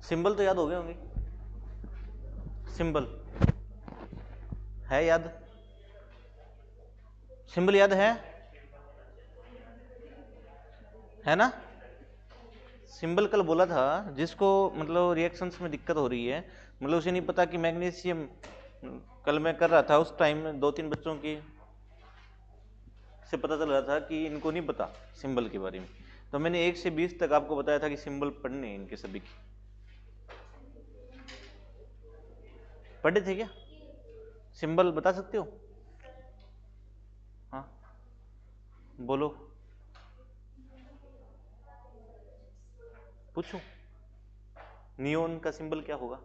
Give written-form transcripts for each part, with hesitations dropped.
Symbol तो याद हो गए होंगे, सिंबल है याद, सिंबल याद है ना। सिंबल कल बोला था जिसको मतलब रिएक्शंस में दिक्कत हो रही है, मतलब उसे नहीं पता कि मैग्नीशियम, कल मैं कर रहा था उस टाइम में 2-3 बच्चों की से पता चल रहा था कि इनको नहीं पता सिंबल के बारे में, तो मैंने 1 से 20 तक आपको बताया था कि सिंबल पढ़ने हैं इनके सभी की। पढ़े थे क्या? सिंबल बता सकते हो? हाँ बोलो, पूछो। नियोन का सिंबल क्या होगा?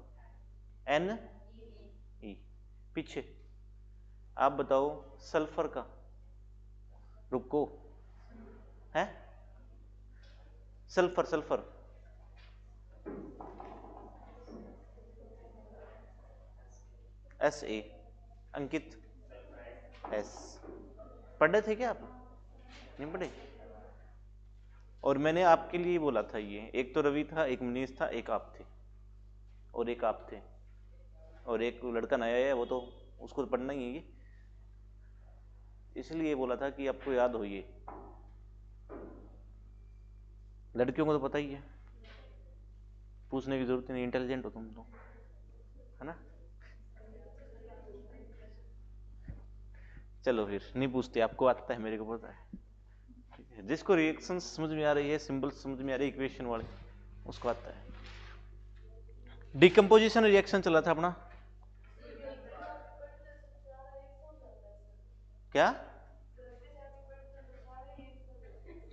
N E. पीछे आप बताओ सल्फर का, रुको है, sulphur sulphur S A. Ankit S. पढ़े थे क्या आप? नहीं पढ़े? और मैंने आपके लिए बोला था ये, एक तो रवि था, एक मनीष था, एक आप थे, और एक आप थे, और एक लड़का नया है वो तो उसको तो पढ़ना ही है ये, इसलिए बोला था कि आपको याद हो ये। लड़कियों को तो पता ही है, पूछने की जरूरत नहीं, इंटेलिजेंट हो तुम तो, है ना। चलो फिर नहीं पूछते, आपको आता है, मेरे को पता है। जिसको रिएक्शन समझ में आ रही है, सिंबल समझ में आ रही है इक्वेशन वाले, उसको आता है। डिकम्पोजिशन रिएक्शन चला था अपना, क्या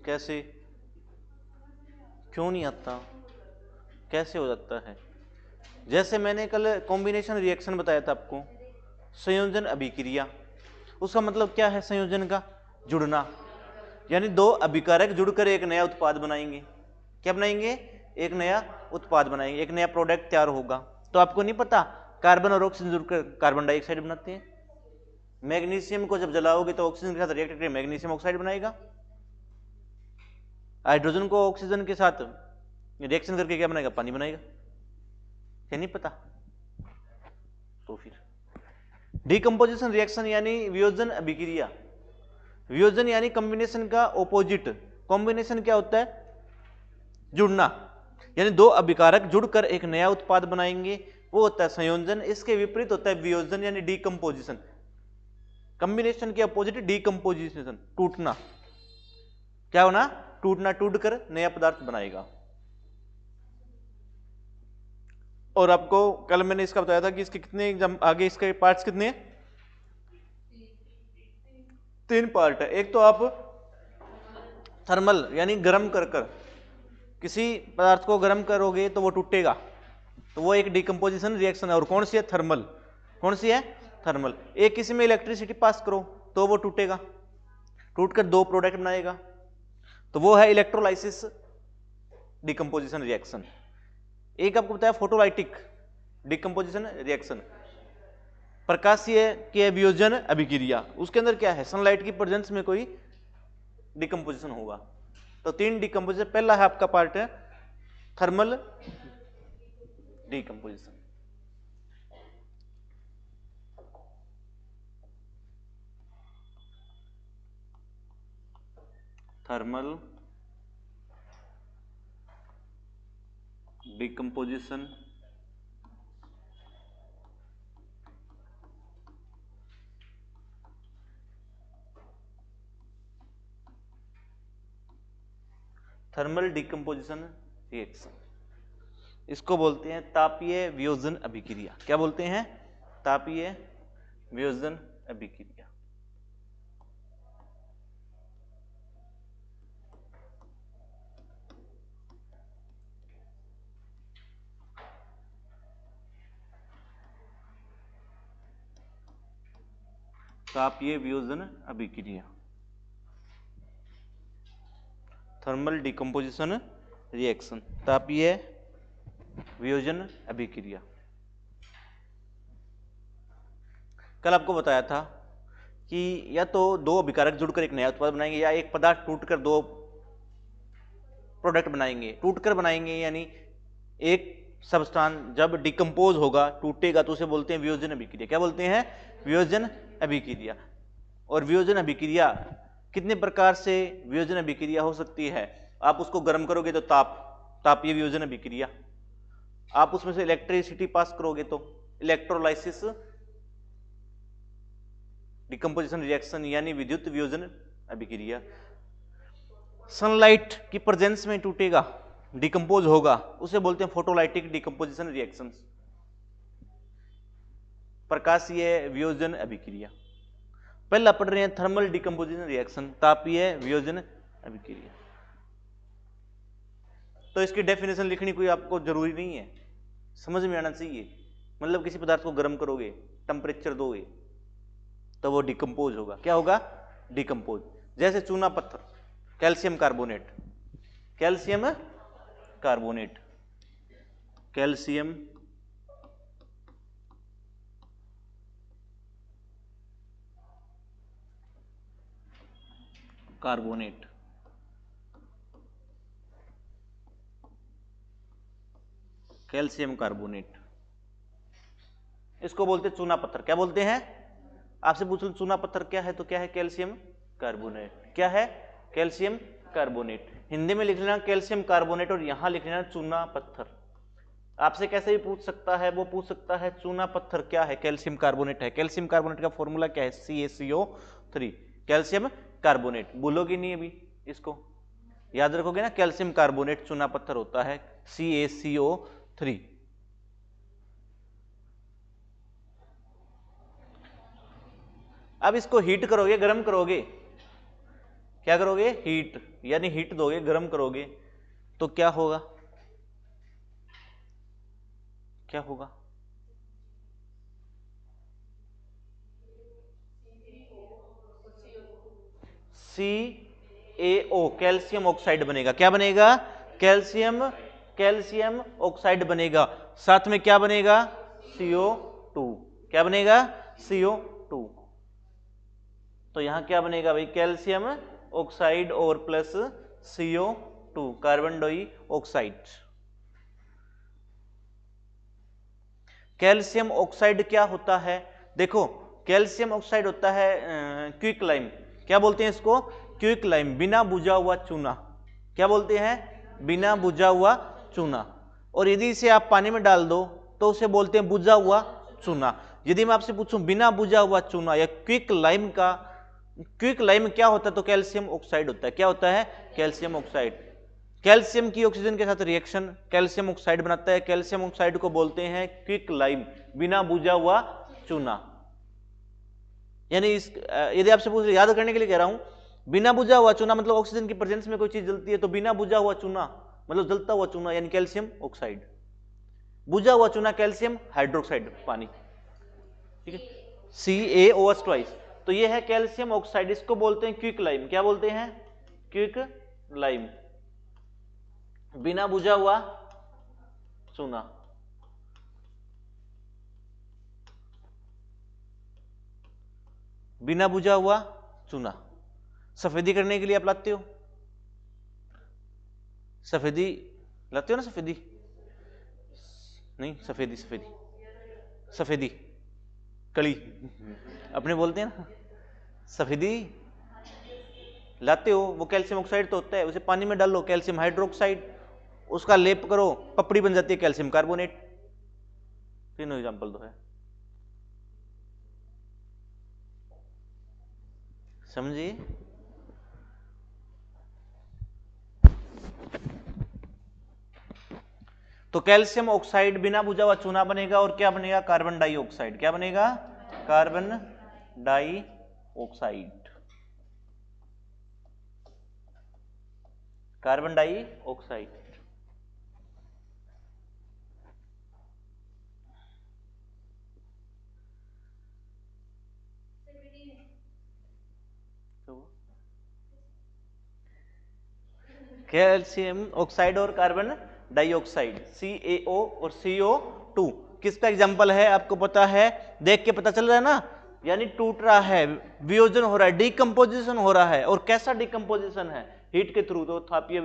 कैसे, क्यों नहीं आता, कैसे हो जाता है? जैसे मैंने कल कॉम्बिनेशन रिएक्शन बताया था आपको, संयोजन अभिक्रिया, उसका मतलब क्या है? संयोजन का जुड़ना, यानी दो अभिकारक जुड़कर एक नया उत्पाद बनाएंगे। क्या बनाएंगे? एक नया उत्पाद बनाएंगे, एक नया प्रोडक्ट तैयार होगा। तो आपको नहीं पता कार्बन और ऑक्सीजन जुड़कर कार्बन डाइऑक्साइड बनाते हैं। मैग्नीशियम को जब जलाओगे तो ऑक्सीजन के साथ रिएक्ट करके मैग्नीशियम ऑक्साइड बनाएगा। हाइड्रोजन को ऑक्सीजन के साथ रिएक्शन करके क्या बनाएगा? पानी बनाएगा। क्या नहीं पता? तो फिर डिकम्पोजिशन रिएक्शन यानी वियोजन अभिक्रिया, वियोजन यानी कॉम्बिनेशन का ऑपोजिट। कॉम्बिनेशन क्या होता है? जुड़ना, यानी दो अभिकारक जुड़कर एक नया उत्पाद बनाएंगे, वो होता है संयोजन। इसके विपरीत होता है वियोजन यानी डिकम्पोजिशन। कॉम्बिनेशन के अपोजिट डिकम्पोजिशन, टूटना। क्या होना? टूटना, टूटकर नया पदार्थ बनाएगा। और आपको कल मैंने इसका बताया था कि इसके कितने एग्जाम आगे, इसके पार्ट्स कितने हैं? 3 पार्ट है। एक तो आप थर्मल यानी गर्म कर किसी पदार्थ को गर्म करोगे तो वो टूटेगा, तो वो एक डिकम्पोजिशन रिएक्शन है। और कौन सी है? थर्मल। कौन सी है? थर्मल। एक किसी में इलेक्ट्रिसिटी पास करो तो वो टूटेगा, टूटकर दो प्रोडक्ट बनाएगा, तो वो है इलेक्ट्रोलाइसिस डिकम्पोजिशन रिएक्शन। एक आपको बताया फोटोलाइटिक डिकम्पोजिशन रिएक्शन, प्रकाशीय के वियोजन अभिक्रिया। उसके अंदर क्या है? सनलाइट की प्रेजेंस में कोई डिकम्पोजिशन होगा। तो 3 डिकम्पोजिशन। पहला है आपका पार्ट है thermal decomposition. Thermal decomposition thermal decomposition reaction, इसको बोलते हैं तापीय वियोजन अभिक्रिया। क्या बोलते हैं? तापीय वियोजन अभिक्रिया। तापीय वियोजन अभिक्रिया, थर्मल डिकम्पोजिशन रिएक्शन, तापीय वियोजन अभिक्रिया। कल आपको बताया था कि या तो दो अभिकारक जुड़कर एक नया उत्पाद बनाएंगे, या एक पदार्थ टूटकर दो प्रोडक्ट बनाएंगे। टूटकर बनाएंगे यानी एक सब्सटेंस जब डिकम्पोज होगा, टूटेगा, तो उसे बोलते हैं वियोजन अभिक्रिया। क्या बोलते हैं? वियोजन अभिक्रिया। और वियोजन अभिक्रिया कितने प्रकार से वियोजन अभिक्रिया हो सकती है? आप उसको गर्म करोगे तो तापीय वियोजन अभिक्रिया, आप उसमें से इलेक्ट्रिसिटी पास करोगे तो इलेक्ट्रोलाइसिस डिकम्पोजिशन रिएक्शन यानी विद्युत वियोजन अभिक्रिया। सनलाइट की प्रेजेंस में टूटेगा, डिकम्पोज होगा, उसे बोलते हैं फोटोलाइटिक डिकम्पोजिशन रिएक्शन, प्रकाशीय वियोजन अभिक्रिया। पहला पढ़ रहे हैं थर्मल डिकम्पोजिशन रिएक्शन, तापीय वियोजन अभिक्रिया। तो इसकी डेफिनेशन लिखनी कोई आपको जरूरी नहीं है, समझ में आना चाहिए। मतलब किसी पदार्थ को गर्म करोगे, टेम्परेचर दोगे, तो वो डिकम्पोज होगा। क्या होगा? डिकम्पोज। जैसे चूना पत्थर, calcium carbonate, calcium carbonate, calcium carbonate, calcium carbonate, इसको बोलते हैं चूना पत्थर। क्या बोलते हैं? आपसे पूछ लो चूना पत्थर क्या है, तो क्या है? Calcium carbonate. क्या है? Calcium carbonate. हिंदी में लिख लेना कैल्शियम कार्बोनेट और यहां लिख लेना चूना पत्थर। आपसे कैसे भी पूछ सकता है, वो पूछ सकता है चूना पत्थर क्या है, कैल्शियम कार्बोनेट है। कैल्शियम कार्बोनेट का फॉर्मूला क्या है? CaCO3, calcium carbonate. भूलोगे नहीं अभी, इसको याद रखोगे ना, कैल्शियम कार्बोनेट चूना पत्थर होता है, CaCO3। अब इसको हीट करोगे, गर्म करोगे, क्या करोगे? हीट, यानी हीट दोगे, गर्म करोगे, तो क्या होगा? क्या होगा? CaO, कैल्शियम ऑक्साइड बनेगा। क्या बनेगा? कैल्शियम ऑक्साइड बनेगा। साथ में क्या बनेगा? CO2। क्या बनेगा? CO2। तो यहां क्या बनेगा भाई? कैल्शियम ऑक्साइड और plus CO2, carbon dioxide. Calcium oxide क्या होता है? देखो, कैल्शियम ऑक्साइड होता है क्विक लाइम। क्या बोलते हैं इसको? क्विक लाइम, बिना बुझा हुआ चूना। क्या बोलते हैं? बिना बुझा हुआ चूना। और यदि इसे आप पानी में डाल दो तो उसे बोलते हैं बुझा हुआ चूना। यदि मैं आपसे पूछूं बिना बुझा हुआ चूना या क्विक लाइम का, क्विक लाइम क्या होता है? तो कैल्शियम ऑक्साइड होता है। क्या होता है? Calcium oxide. कैल्शियम की ऑक्सीजन के साथ रिएक्शन कैल्शियम ऑक्साइड बनाता है। कैल्शियम ऑक्साइड को बोलते हैं क्विक लाइम, बिना बुझा हुआ चूना। यानी इस यदि आपसे पूछ याद करने के लिए कह रहा हूं, बिना बुझा हुआ चूना मतलब ऑक्सीजन की प्रेजेंस में कोई चीज जलती है, तो बिना बुझा हुआ चूना मतलब जलता हुआ चूना, यानी कैल्शियम ऑक्साइड। बुझा हुआ चूना कैल्शियम हाइड्रोक्साइड, पानी। ठीक है, CaOH ट्वाइस। तो ये है कैल्शियम ऑक्साइड, इसको बोलते हैं क्विक लाइम। क्या बोलते हैं? क्विक लाइम, बिना बुझा हुआ चूना। बिना बुझा हुआ चूना। सफेदी करने के लिए आप लाते हो, सफेदी लाते हो ना? सफेदी नहीं, सफेदी सफेदी सफेदी कली अपने बोलते हैं ना, सफेदी लाते हो। वो कैल्शियम ऑक्साइड तो होता है, उसे पानी में डाल लो, कैल्शियम हाइड्रोक्साइड, उसका लेप करो, पपड़ी बन जाती है कैल्शियम कार्बोनेट। तीनों एग्जांपल तो है, समझिए। तो कैल्शियम ऑक्साइड बिना बुझा हुआ चूना बनेगा और क्या बनेगा? Carbon dioxide. क्या बनेगा? Carbon dioxide, carbon dioxide. Calcium oxide और कार्बन डाइऑक्साइड, CaO और CO2 किसका एग्जाम्पल है? आपको पता है, देख के पता चल रहा है ना, यानी टूट रहा है, वियोजन हो रहा है, डिकम्पोजिशन हो रहा है। और कैसा डिकम्पोजिशन है? हीट के थ्रू। तो तापीय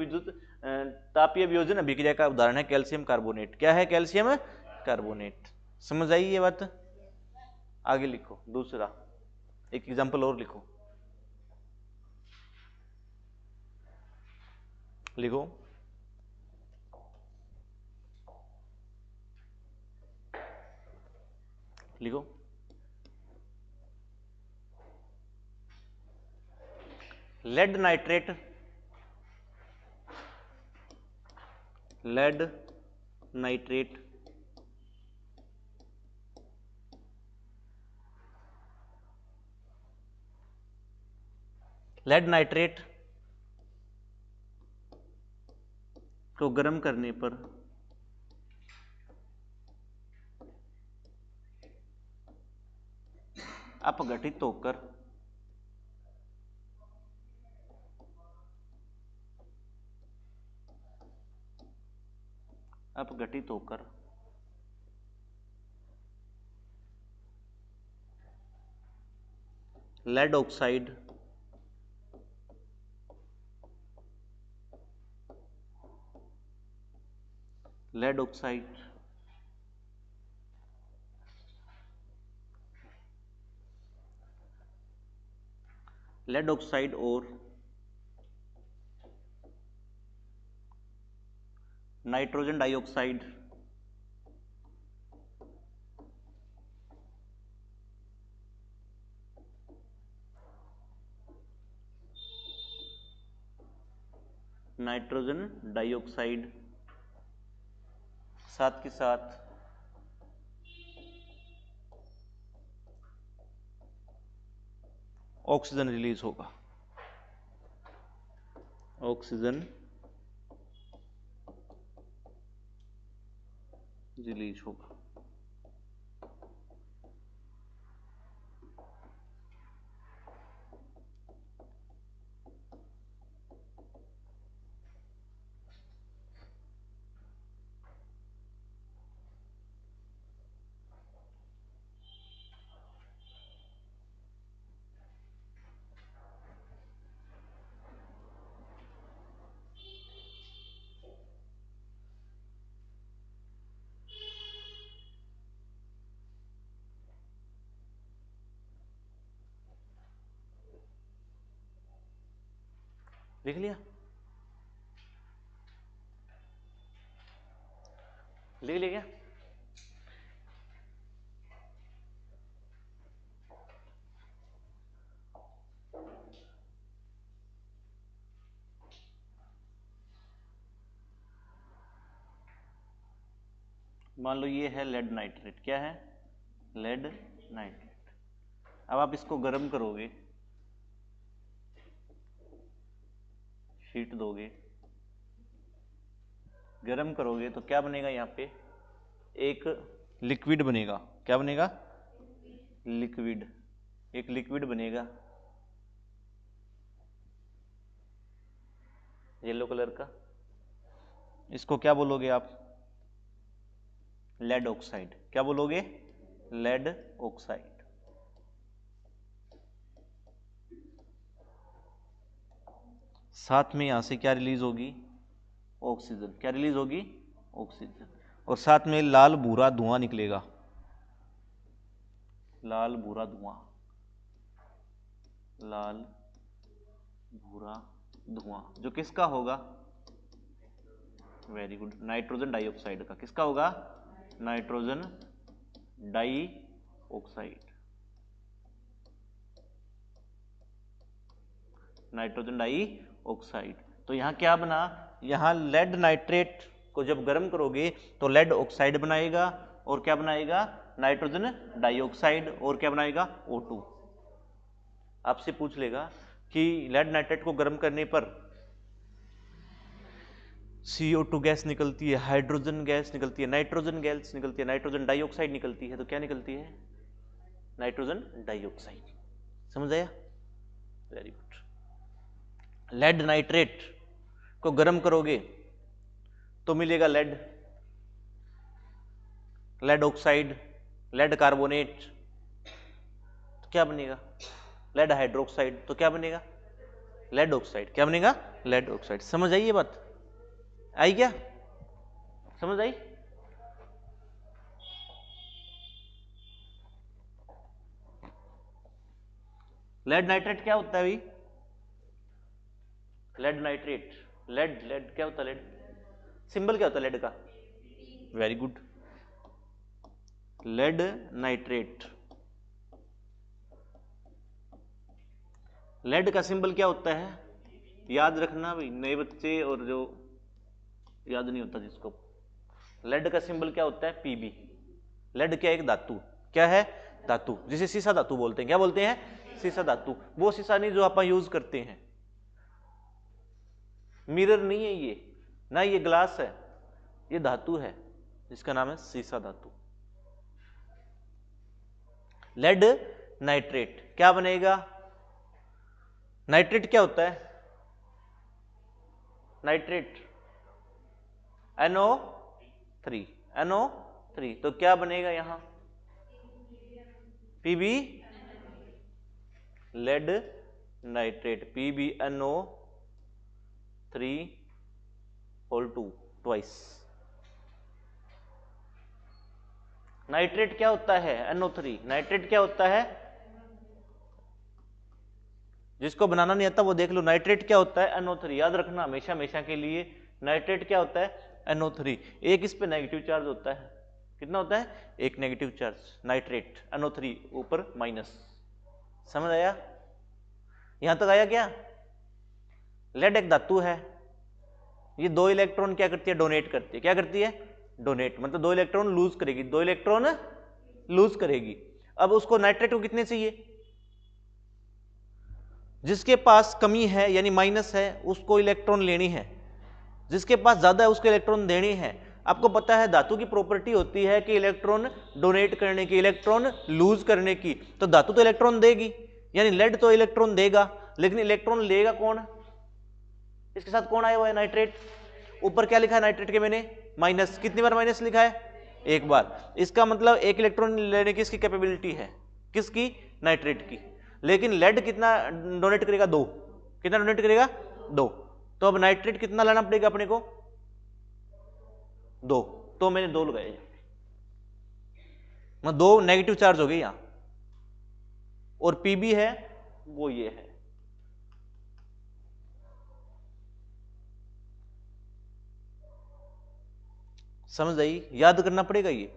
वियोजन अभिक्रिया का उदाहरण है कैल्शियम कार्बोनेट। क्या है? Calcium carbonate. समझ आई ये बात? आगे लिखो दूसरा, एक एग्जांपल और लिखो। लिखो लिखो lead nitrate, lead nitrate lead nitrate को गर्म करने पर अपघटित होकर lead oxide lead oxide lead oxide और नाइट्रोजन डाइऑक्साइड नाइट्रोजन डाइऑक्साइड साथ के साथ ऑक्सीजन रिलीज होगा, ऑक्सीजन रिलीज होगा। लिख लिया? लिख लिया क्या? मान लो ये है लेड नाइट्रेट। क्या है? Lead nitrate. अब आप इसको गर्म करोगे, हीट दोगे, गर्म करोगे तो क्या बनेगा? यहाँ पे एक लिक्विड बनेगा। क्या बनेगा? लिक्विड। एक लिक्विड बनेगा येलो कलर का। इसको क्या बोलोगे आप? Lead oxide. क्या बोलोगे? Lead oxide. साथ में यहां से क्या रिलीज होगी? ऑक्सीजन। क्या रिलीज होगी? ऑक्सीजन। और साथ में लाल भूरा धुआं निकलेगा, लाल भूरा धुआं, लाल भूरा धुआं जो किसका होगा? वेरी गुड, नाइट्रोजन डाइऑक्साइड का। किसका होगा? Nitrogen dioxide. Nitrogen dioxide. तो यहां क्या बना? यहां लेड नाइट्रेट को जब गर्म करोगे तो लेड ऑक्साइड बनाएगा, और क्या बनाएगा? Nitrogen dioxide. और क्या बनाएगा? O2। आपसे पूछ लेगा कि लेड नाइट्रेट को गर्म करने पर CO2 गैस निकलती है, हाइड्रोजन गैस निकलती है, नाइट्रोजन गैस निकलती है, नाइट्रोजन डाइऑक्साइड निकलती है। तो क्या निकलती है? Nitrogen dioxide. समझ आया? Very good. लेड नाइट्रेट को गर्म करोगे तो मिलेगा lead, lead oxide, lead carbonate. क्या बनेगा? Lead hydroxide. तो क्या बनेगा? Lead oxide. क्या बनेगा? Lead oxide. समझ आई ये बात? आई क्या? समझ आई? लेड नाइट्रेट क्या होता है भाई? लेड नाइट्रेट, लेड लेड क्या होता है? लेड सिंबल क्या होता है लेड का? Very good, lead nitrate. Lead का सिंबल क्या होता है? याद रखना भाई, नए बच्चे और जो याद नहीं होता जिसको। लेड का सिंबल क्या होता है? पीबी। लेड क्या? एक धातु। क्या है? धातु, जिसे सीसा धातु बोलते हैं। क्या बोलते हैं? सीसा धातु। वो सीसा नहीं जो आप यूज करते हैं। मिरर नहीं है ये, ना ये ग्लास है, ये धातु है जिसका नाम है सीसा धातु। लेड नाइट्रेट क्या बनेगा? नाइट्रेट क्या होता है? Nitrate NO3, NO3। तो क्या बनेगा यहां? PB, lead nitrate, PbNO3 whole 2 twice. Nitrate क्या होता है? NO3। नाइट्रेट क्या होता है? जिसको बनाना नहीं आता वो देख लो। नाइट्रेट क्या होता है? NO3। याद रखना हमेशा हमेशा के लिए, नाइट्रेट क्या होता है? NO3। एक इस पे नेगेटिव चार्ज होता है। कितना होता है? एक नेगेटिव चार्ज। नाइट्रेट NO3 ऊपर माइनस। समझ आया? यहां तक आया क्या? लेड एक धातु है, ये 2 इलेक्ट्रॉन क्या करती है? डोनेट करती है। क्या करती है? डोनेट, मतलब 2 इलेक्ट्रॉन लूज करेगी, 2 इलेक्ट्रॉन लूज करेगी। अब उसको नाइट्रेट को कितने चाहिए? जिसके पास कमी है यानी माइनस है उसको इलेक्ट्रॉन लेनी है, जिसके पास ज्यादा है उसको इलेक्ट्रॉन देनी है। आपको पता है धातु की प्रॉपर्टी होती है कि इलेक्ट्रॉन डोनेट करने की, इलेक्ट्रॉन लूज करने की। तो धातु तो इलेक्ट्रॉन देगी, यानी लेड तो इलेक्ट्रॉन देगा, लेकिन इलेक्ट्रॉन लेगा कौन? इसके साथ कौन आया हुआ है? नाइट्रेट। ऊपर क्या लिखा है नाइट्रेट के? मैंने माइनस। कितनी बार माइनस लिखा है? एक बार। इसका मतलब एक इलेक्ट्रॉन लेने की इसकी कैपेबिलिटी है। किसकी? नाइट्रेट की। लेकिन लेड कितना डोनेट करेगा? 2। कितना डोनेट करेगा? 2। तो अब नाइट्रेट कितना लाना पड़ेगा अपने को? 2। तो मैंने 2 लगाए, मतलब 2 नेगेटिव चार्ज हो गए यहां। और पीबी है वो ये है। समझ आई? याद करना पड़ेगा ये।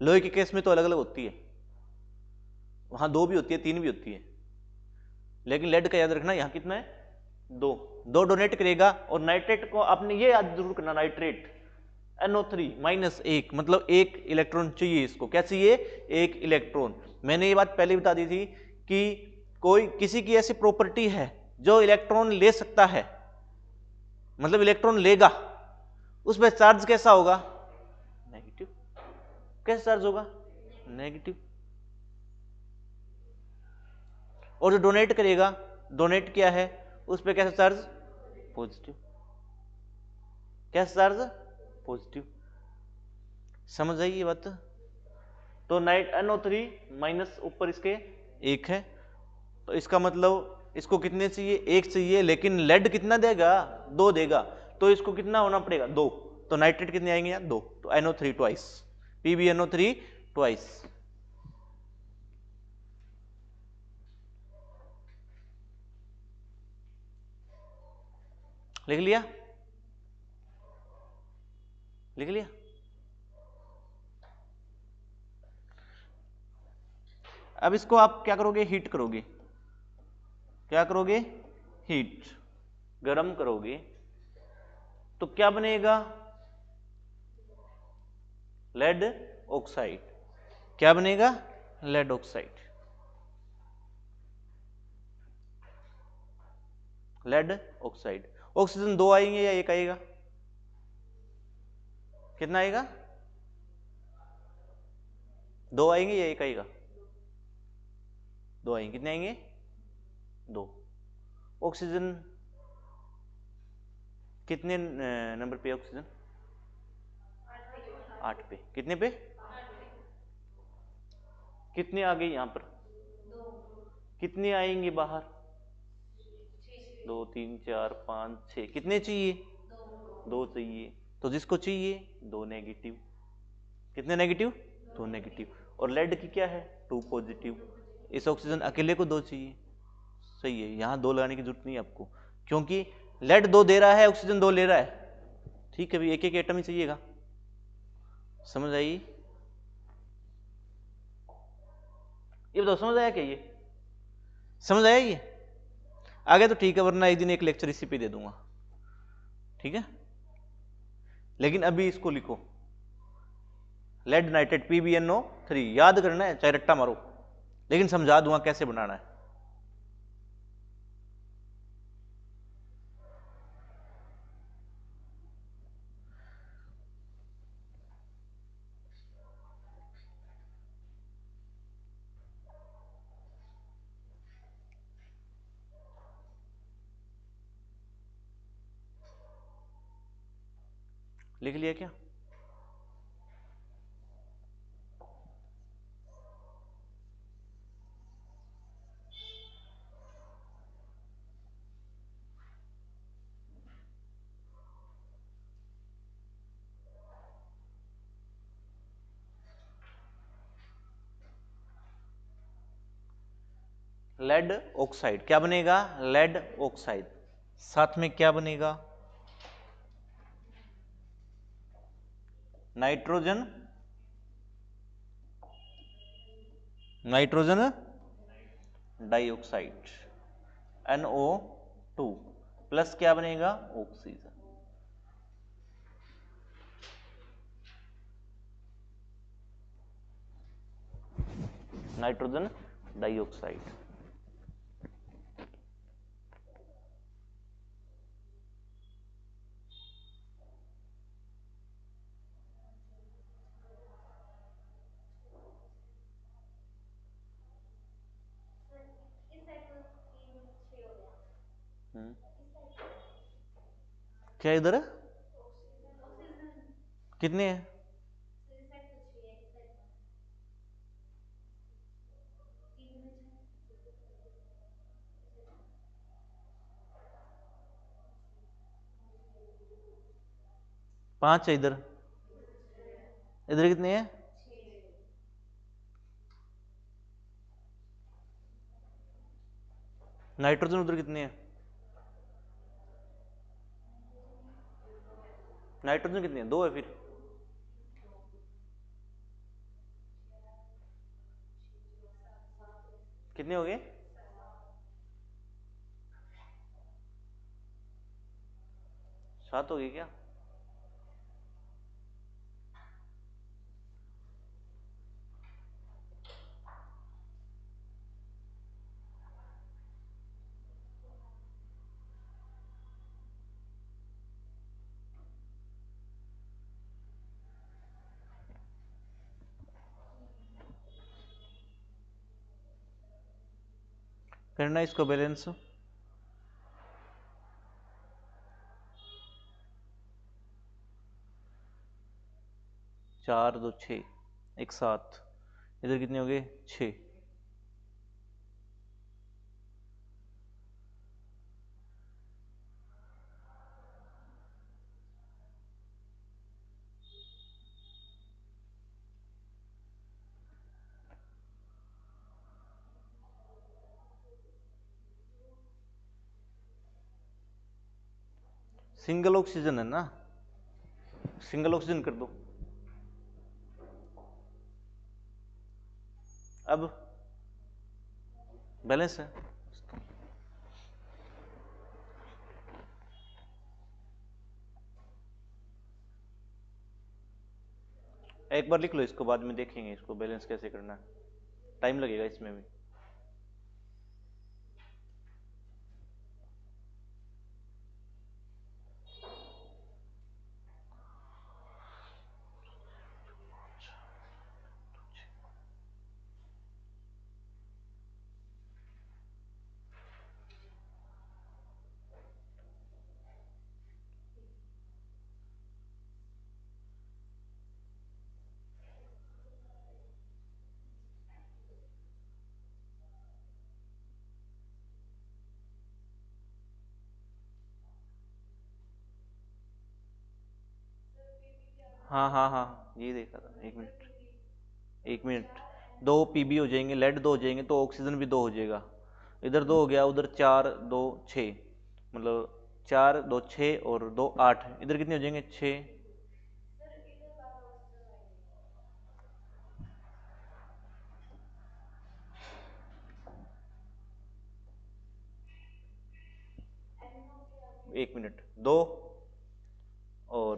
लोहे के केस में तो अलग अलग होती है, वहां 2 भी होती है, 3 भी होती है, लेकिन लेड का याद रखना यहां कितना है? 2। 2 डोनेट करेगा। और नाइट्रेट को आपने ये याद जरूर करना, नाइट्रेट NO3 माइनस 1, मतलब 1 इलेक्ट्रॉन चाहिए इसको। क्या चाहिए? 1 इलेक्ट्रॉन। मैंने ये बात पहले बता दी थी कि कोई किसी की ऐसी प्रॉपर्टी है जो इलेक्ट्रॉन ले सकता है, मतलब इलेक्ट्रॉन लेगा, उसमें चार्ज कैसा होगा? नेगेटिव। कैसा चार्ज होगा? नेगेटिव। और जो डोनेट करेगा, डोनेट क्या है? उस पर कैसा चार्ज? पॉजिटिव। कैसा चार्ज? पॉजिटिव। समझ आई ये बात? तो नाइट NO3 माइनस ऊपर इसके 1 है, तो इसका मतलब इसको कितने चाहिए? 1 चाहिए, लेकिन लेड कितना देगा? 2 देगा। तो इसको कितना होना पड़ेगा? 2। तो नाइट्रेट कितने आएंगे यहाँ? 2। तो NO3 ट्वाइस, PbNO3 ट्वाइस। लिख लिया? लिख लिया? अब इसको आप क्या करोगे? हीट करोगे। क्या करोगे? हीट, गर्म करोगे। तो क्या बनेगा? Lead oxide. क्या बनेगा? Lead oxide. Lead oxide. Oxygen 2 आएंगे या 1 आएगा? कितना आएगा? 2 आएंगे या 1 आएगा? 2 आएंगे। कितने आएंगे? 2। ऑक्सीजन कितने नंबर पे? ऑक्सीजन 8 पे। कितने पे? कितने आ गए यहाँ पर? कितने आएंगे बाहर? 2 3 4 5 6। कितने चाहिए? 2 चाहिए। तो जिसको चाहिए 2 नेगेटिव। कितने नेगेटिव? 2 नेगेटिव। और लेड की क्या है? 2 पॉजिटिव। इस ऑक्सीजन अकेले को 2 चाहिए। सही है, यहाँ 2 लगाने की जरूरत नहीं है आपको, क्योंकि लेड 2 दे रहा है, ऑक्सीजन 2 ले रहा है। ठीक है भाई, एक एक एटम ही चाहिएगा। समझ आई? ये बताओ समझ आया क्या? ये समझ आया? ये आगे तो ठीक है, वरना एक दिन एक लेक्चर इसी पे दे दूंगा। ठीक है, लेकिन अभी इसको लिखो, लेड नाइट्रेट PbNO3। याद करना है, चाहे रट्टा मारो, लेकिन समझा दूंगा कैसे बनाना है। लिख लिया क्या? लेड ऑक्साइड क्या बनेगा? Lead oxide. साथ में क्या बनेगा? Nitrogen, nitrogen dioxide NO2 plus क्या बनेगा? ऑक्सीजन। Nitrogen dioxide. क्या इधर है? कितने हैं? 5 है इधर। इधर कितने हैं? नाइट्रोजन उधर कितने हैं? नाइट्रोजन कितने हैं? 2 है फिर। कितने हो गए? सात हो गए क्या? करना इसको बैलेंस। 4 2 6 एक साथ। इधर कितने हो गए? 6। सिंगल ऑक्सीजन है ना, सिंगल ऑक्सीजन कर दो। अब बैलेंस है। एक बार लिख लो इसको, बाद में देखेंगे इसको बैलेंस कैसे करना है, टाइम लगेगा इसमें भी। हाँ हाँ हाँ, ये देखा था। एक मिनट, एक मिनट। दो पीबी हो जाएंगे, लेड दो हो जाएंगे, तो ऑक्सीजन भी दो हो जाएगा। इधर दो हो गया, उधर चार दो छः, मतलब चार दो छः और दो आठ, इधर कितने हो जाएंगे? छः। एक मिनट, दो और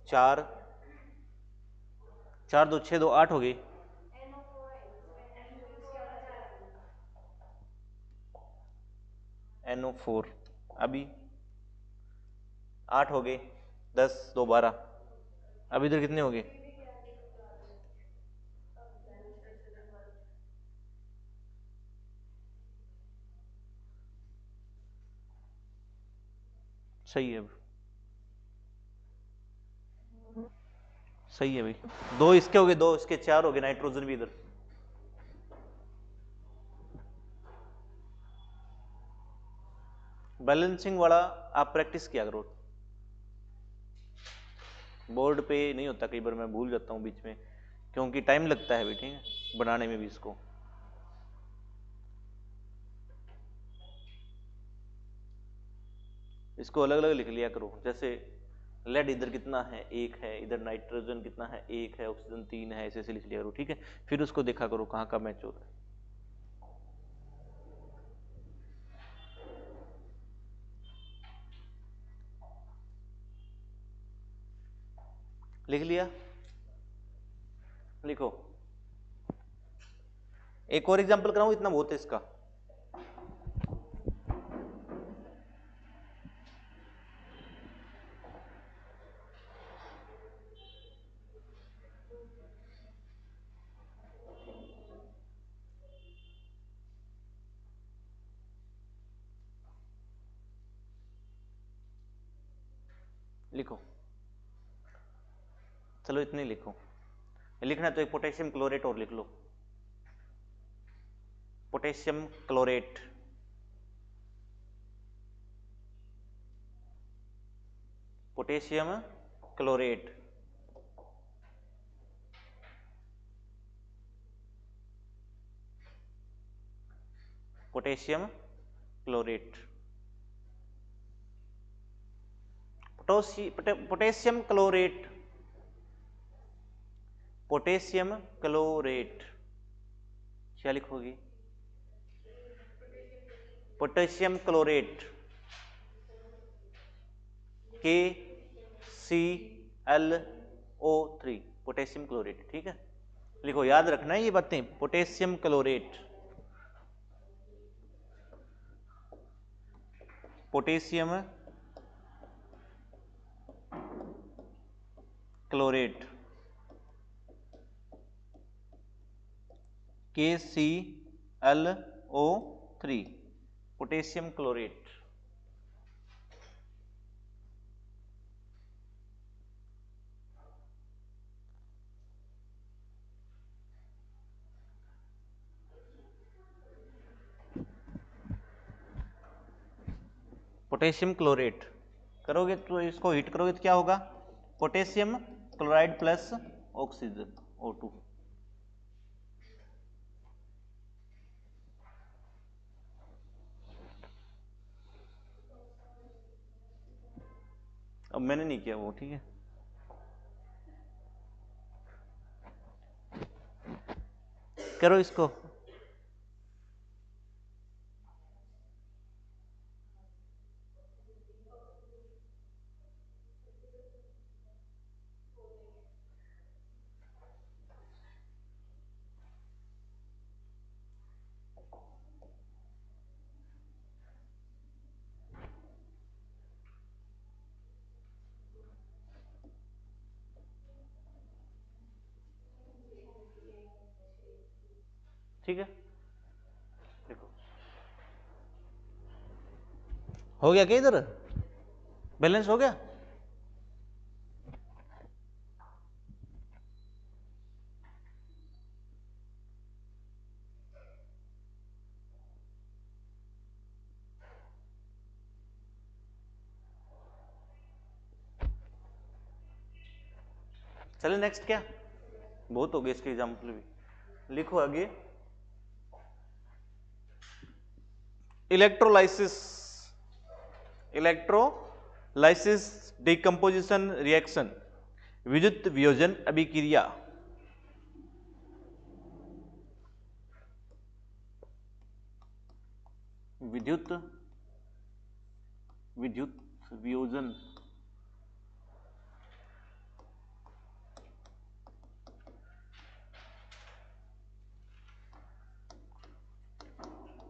चार, चार दो छः, दो आठ हो गई। NO4 अभी आठ हो गए, 10 दो 12। अब इधर कितने हो गए? सही है, सही है भाई। दो इसके हो गए, दो इसके, चार हो गए, नाइट्रोजन भी इधर। बैलेंसिंग वाला आप प्रैक्टिस किया करो, बोर्ड पे नहीं होता, कई बार मैं भूल जाता हूँ बीच में, क्योंकि टाइम लगता है भी, ठीक है, बनाने में भी इसको। इसको अलग अलग लिख लिया करो, जैसे लेड इधर कितना है? एक है। इधर नाइट्रोजन कितना है? एक है। ऑक्सीजन तीन है। ऐसे ऐसे लिख लिया करो, ठीक है। फिर उसको देखा करो कहाँ का मैच हो रहा है। लिख लिया? लिखो। एक और एग्जांपल कराऊं, इतना बहुत है इसका। लिखो, चलो इतने लिखो। लिखना तो एक पोटेशियम क्लोरेट और लिख लो। Potassium chlorate, potassium chlorate, potassium chlorate, potassium chlorate, potassium chlorate. क्या लिखोगी? Potassium chlorate, KClO3, potassium chlorate, ठीक है। लिखो, याद रखना है ये बातें। Potassium chlorate, potassium chlorate, KClO3, potassium chlorate. Potassium chlorate करोगे तो, इसको हीट करोगे तो क्या होगा? Potassium chloride plus oxygen, O2। अब मैंने नहीं किया वो, ठीक है। करो इसको। ठीक है, देखो हो गया क्या? इधर बैलेंस हो गया। चले नेक्स्ट, क्या बहुत हो गए इसके एग्जाम्पल भी। लिखो आगे, इलेक्ट्रोलाइसिस, इलेक्ट्रोलाइसिस डिकम्पोजिशन रिएक्शन, विद्युत वियोजन अभिक्रिया। विद्युत वियोजन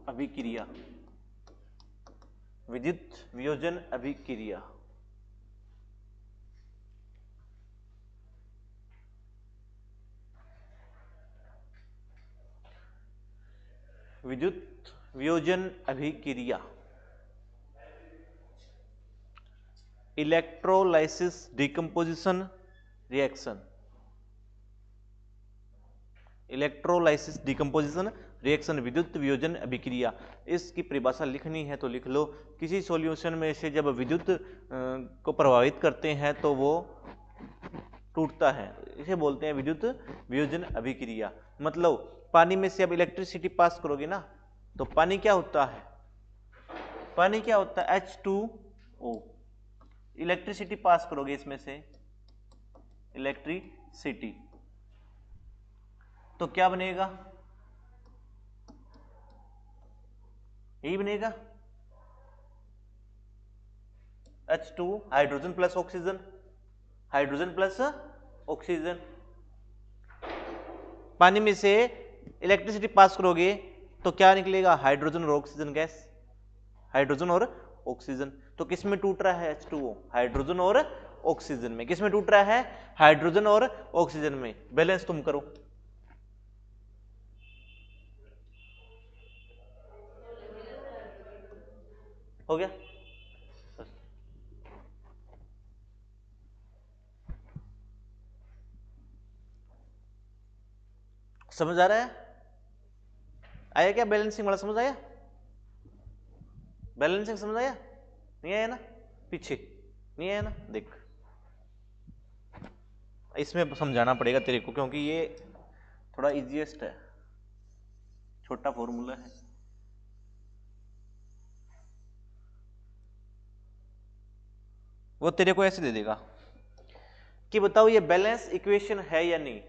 अभिक्रिया, विद्युत वियोजन अभिक्रिया। विद्युत वियोजन अभिक्रिया, electrolysis decomposition reaction, electrolysis decomposition reaction, विद्युत वियोजन अभिक्रिया। इसकी परिभाषा लिखनी है तो लिख लो। किसी सॉल्यूशन में से जब विद्युत को प्रभावित करते हैं तो वो टूटता है, इसे बोलते हैं विद्युत वियोजन अभिक्रिया। मतलब पानी में से अब इलेक्ट्रिसिटी पास करोगे ना, तो पानी क्या होता है, पानी क्या होता है, H2O। इलेक्ट्रिसिटी पास करोगे इसमें से, इलेक्ट्रिसिटी, तो क्या बनेगा, यही बनेगा H2 hydrogen plus oxygen, hydrogen plus oxygen. पानी में से इलेक्ट्रिसिटी पास करोगे तो क्या निकलेगा, हाइड्रोजन और ऑक्सीजन गैस, हाइड्रोजन और ऑक्सीजन। तो किस में टूट रहा है H2O, हाइड्रोजन और ऑक्सीजन में। किस में टूट रहा है, हाइड्रोजन और ऑक्सीजन में। बैलेंस तुम करो, हो गया। समझ आ रहा है, आया क्या बैलेंसिंग वाला, समझ आया, बैलेंसिंग समझ आया, नहीं आया ना, पीछे नहीं आया ना, देख इसमें समझाना पड़ेगा तेरे को, क्योंकि ये थोड़ा इजीएस्ट है, छोटा फॉर्मूला है। वो तेरे को ऐसे दे देगा कि बताओ ये बैलेंस इक्वेशन है या नहीं,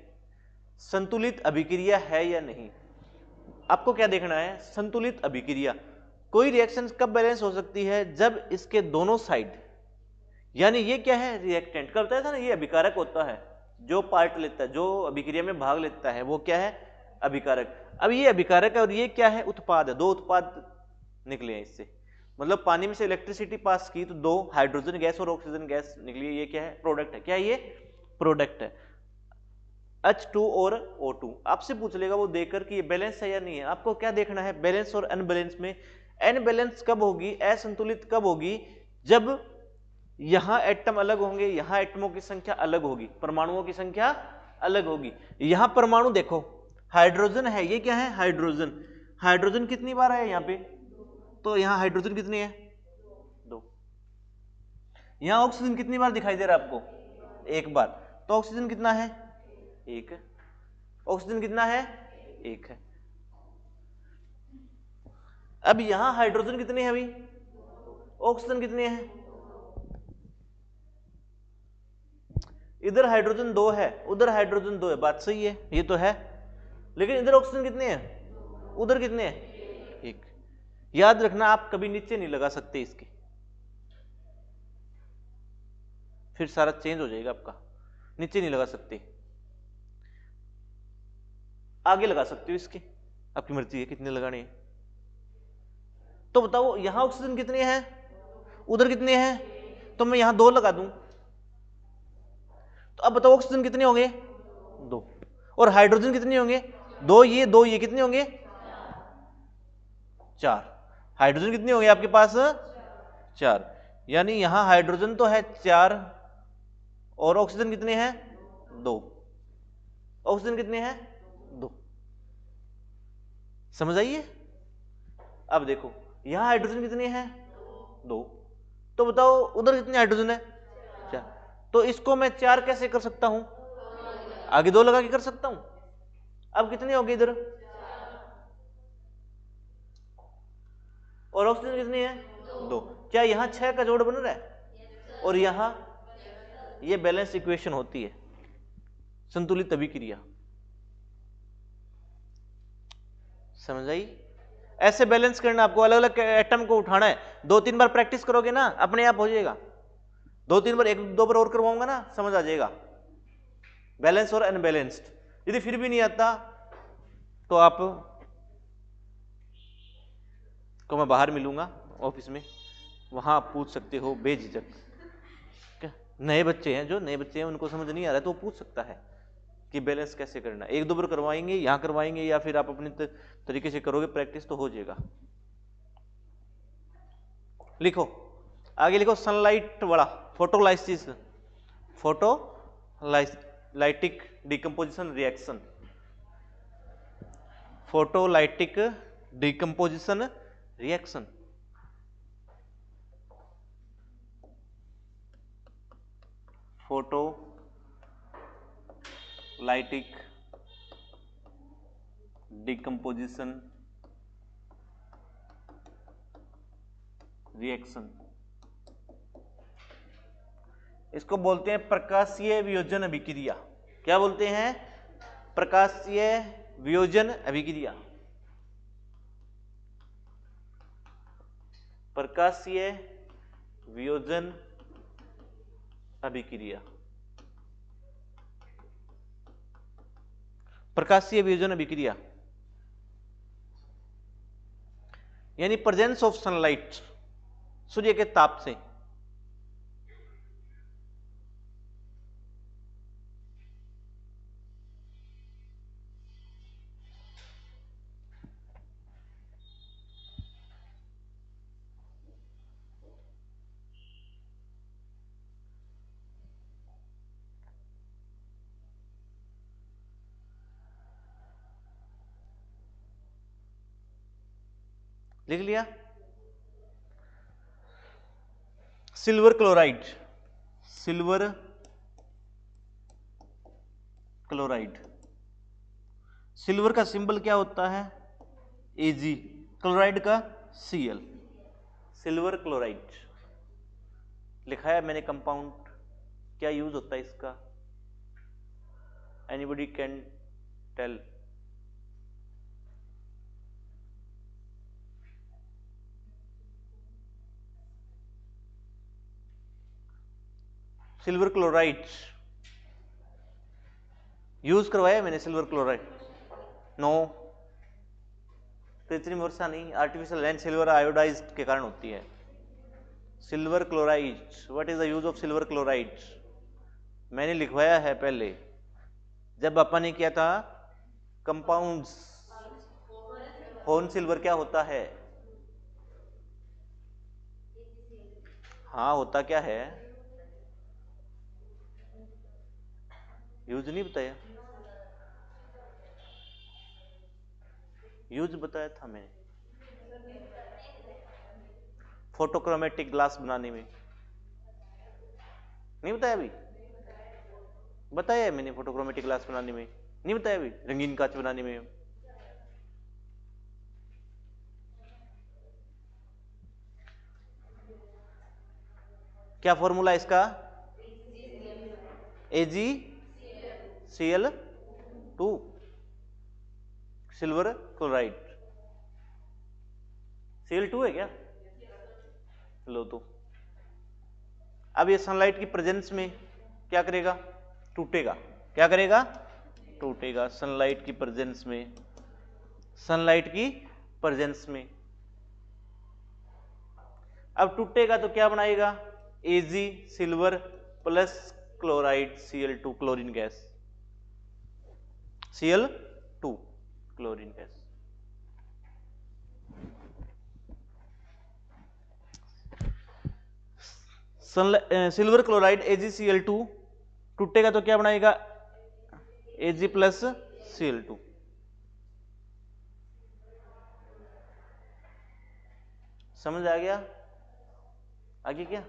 संतुलित अभिक्रिया है या नहीं। आपको क्या देखना है, संतुलित अभिक्रिया। कोई रिएक्शन कब बैलेंस हो सकती है, जब इसके दोनों साइड, यानी ये क्या है, रिएक्टेंट का बताया था ना, ये अभिकारक होता है, जो पार्ट लेता है, जो अभिक्रिया में भाग लेता है वो क्या है, अभिकारक। अब ये अभिकारक है और ये क्या है, उत्पाद है, दो उत्पाद निकले हैं इससे। मतलब पानी में से इलेक्ट्रिसिटी पास की तो दो हाइड्रोजन गैस और ऑक्सीजन गैस निकली, ये क्या है, प्रोडक्ट है। क्या ये प्रोडक्ट है, H2 और O2। आपसे पूछ लेगा वो देकर कि ये बैलेंस है या नहीं है। आपको क्या देखना है, बैलेंस और अनबैलेंस में। अनबैलेंस कब होगी, असंतुलित कब होगी, जब यहां एटम अलग होंगे, यहां एटमों की संख्या अलग होगी, परमाणुओं की संख्या अलग होगी। यहां परमाणु देखो, हाइड्रोजन है, ये क्या है, हाइड्रोजन। हाइड्रोजन कितनी बार है यहाँ पे, तो यहां हाइड्रोजन कितने हैं, दो। यहां ऑक्सीजन कितनी बार दिखाई दे रहा है आपको, एक बार, तो ऑक्सीजन कितना है, एक है। ऑक्सीजन कितना है, एक है। अब यहां हाइड्रोजन कितने हैं अभी, ऑक्सीजन कितने हैं, इधर हाइड्रोजन दो है, उधर हाइड्रोजन दो है, बात सही है, ये तो है। लेकिन इधर ऑक्सीजन कितने हैं, उधर कितने हैं, एक। याद रखना आप कभी नीचे नहीं लगा सकते इसके, फिर सारा चेंज हो जाएगा आपका। नीचे नहीं लगा सकते, आगे लगा सकते हो इसके, आपकी मर्जी है कितने लगाने हैं। तो बताओ यहां ऑक्सीजन कितने हैं, उधर कितने हैं, तो मैं यहां दो लगा दूं, तो अब बताओ ऑक्सीजन कितने होंगे, दो, और हाइड्रोजन कितने होंगे, दो, ये कितने होंगे, चार। हाइड्रोजन कितने होंगे आपके पास, चार। यानी यहां हाइड्रोजन तो है चार, और ऑक्सीजन कितने हैं, दो। ऑक्सीजन कितने हैं, दो। समझ आइए। अब देखो यहां हाइड्रोजन कितने हैं, दो, तो बताओ उधर कितने हाइड्रोजन है, चार। तो इसको मैं चार कैसे कर सकता हूं, आगे 2 लगा के कर सकता हूं। अब कितनी होगी इधर, और ऑक्सीजन कितनी है 2। क्या यहां 6 का जोड़ बन रहा है, और यहां ये बैलेंस इक्वेशन होती है, संतुलित अभिक्रिया। समझ आई? ऐसे बैलेंस करना, आपको अलग अलग एटम को उठाना है। 2-3 बार प्रैक्टिस करोगे ना अपने आप हो जाएगा। 2-3 बार, 1-2 बार और करवाऊंगा ना, समझ आ जाएगा बैलेंस और अनबैलेंस्ड। यदि फिर भी नहीं आता तो आप को मैं बाहर मिलूंगा ऑफिस में, वहां आप पूछ सकते हो बेझिझक। नए बच्चे हैं, जो नए बच्चे हैं उनको समझ नहीं आ रहा है तो वो पूछ सकता है कि बैलेंस कैसे करना। 1-2 बार करवाएंगे, यहां करवाएंगे, या फिर आप अपने तरीके से करोगे प्रैक्टिस तो हो जाएगा। लिखो आगे, लिखो सनलाइट वाला photolysis, photolytic decomposition reaction, photolytic decomposition reaction. Photolytic decomposition reaction, इसको बोलते हैं प्रकाशीय वियोजन अभिक्रिया। क्या बोलते हैं? प्रकाशीय वियोजन अभिक्रिया। प्रकाशीय वियोजन अभिक्रिया, प्रकाशीय वियोजन अभिक्रिया यानी प्रेजेंस ऑफ सनलाइट, सूर्य के ताप से लिख लिया। Silver chloride, silver chloride, silver का सिंबल क्या होता है? Ag, क्लोराइड का Cl, सिल्वर क्लोराइड लिखा है मैंने कंपाउंड। क्या यूज होता है इसका? Anybody can tell? Silver chloride use करवाया मैंने, सिल्वर क्लोराइड। नो, कृत्रिम वर्षा नहीं, आर्टिफिशियल लैंड सिल्वर आयोडाइज्ड के कारण होती है। Silver chloride, what is the use of silver chloride? मैंने लिखवाया है पहले, जब अपन ने किया था कंपाउंड्स। हॉर्न सिल्वर क्या होता है? हाँ होता क्या है? यूज नहीं बताया, यूज बताया था मैंने, फोटोक्रोमेटिक ग्लास बनाने में। नहीं बताया अभी? बताया है मैंने, फोटोक्रोमेटिक ग्लास बनाने में नहीं बताया अभी? रंगीन कांच बनाने में। क्या फॉर्मूला इसका? AgCl2, silver chloride. Cl2 है क्या? लो तो अब ये सनलाइट की प्रेजेंस में क्या करेगा? टूटेगा। क्या करेगा? टूटेगा सनलाइट की प्रेजेंस में, सनलाइट की प्रेजेंस में। अब टूटेगा तो क्या बनाएगा? Ag silver plus chloride Cl2, chlorine gas, Cl2 chlorine gas. Silver chloride AgCl2 टूटेगा तो क्या बनाएगा? Ag plus Cl2। समझ आ गया? आगे क्या?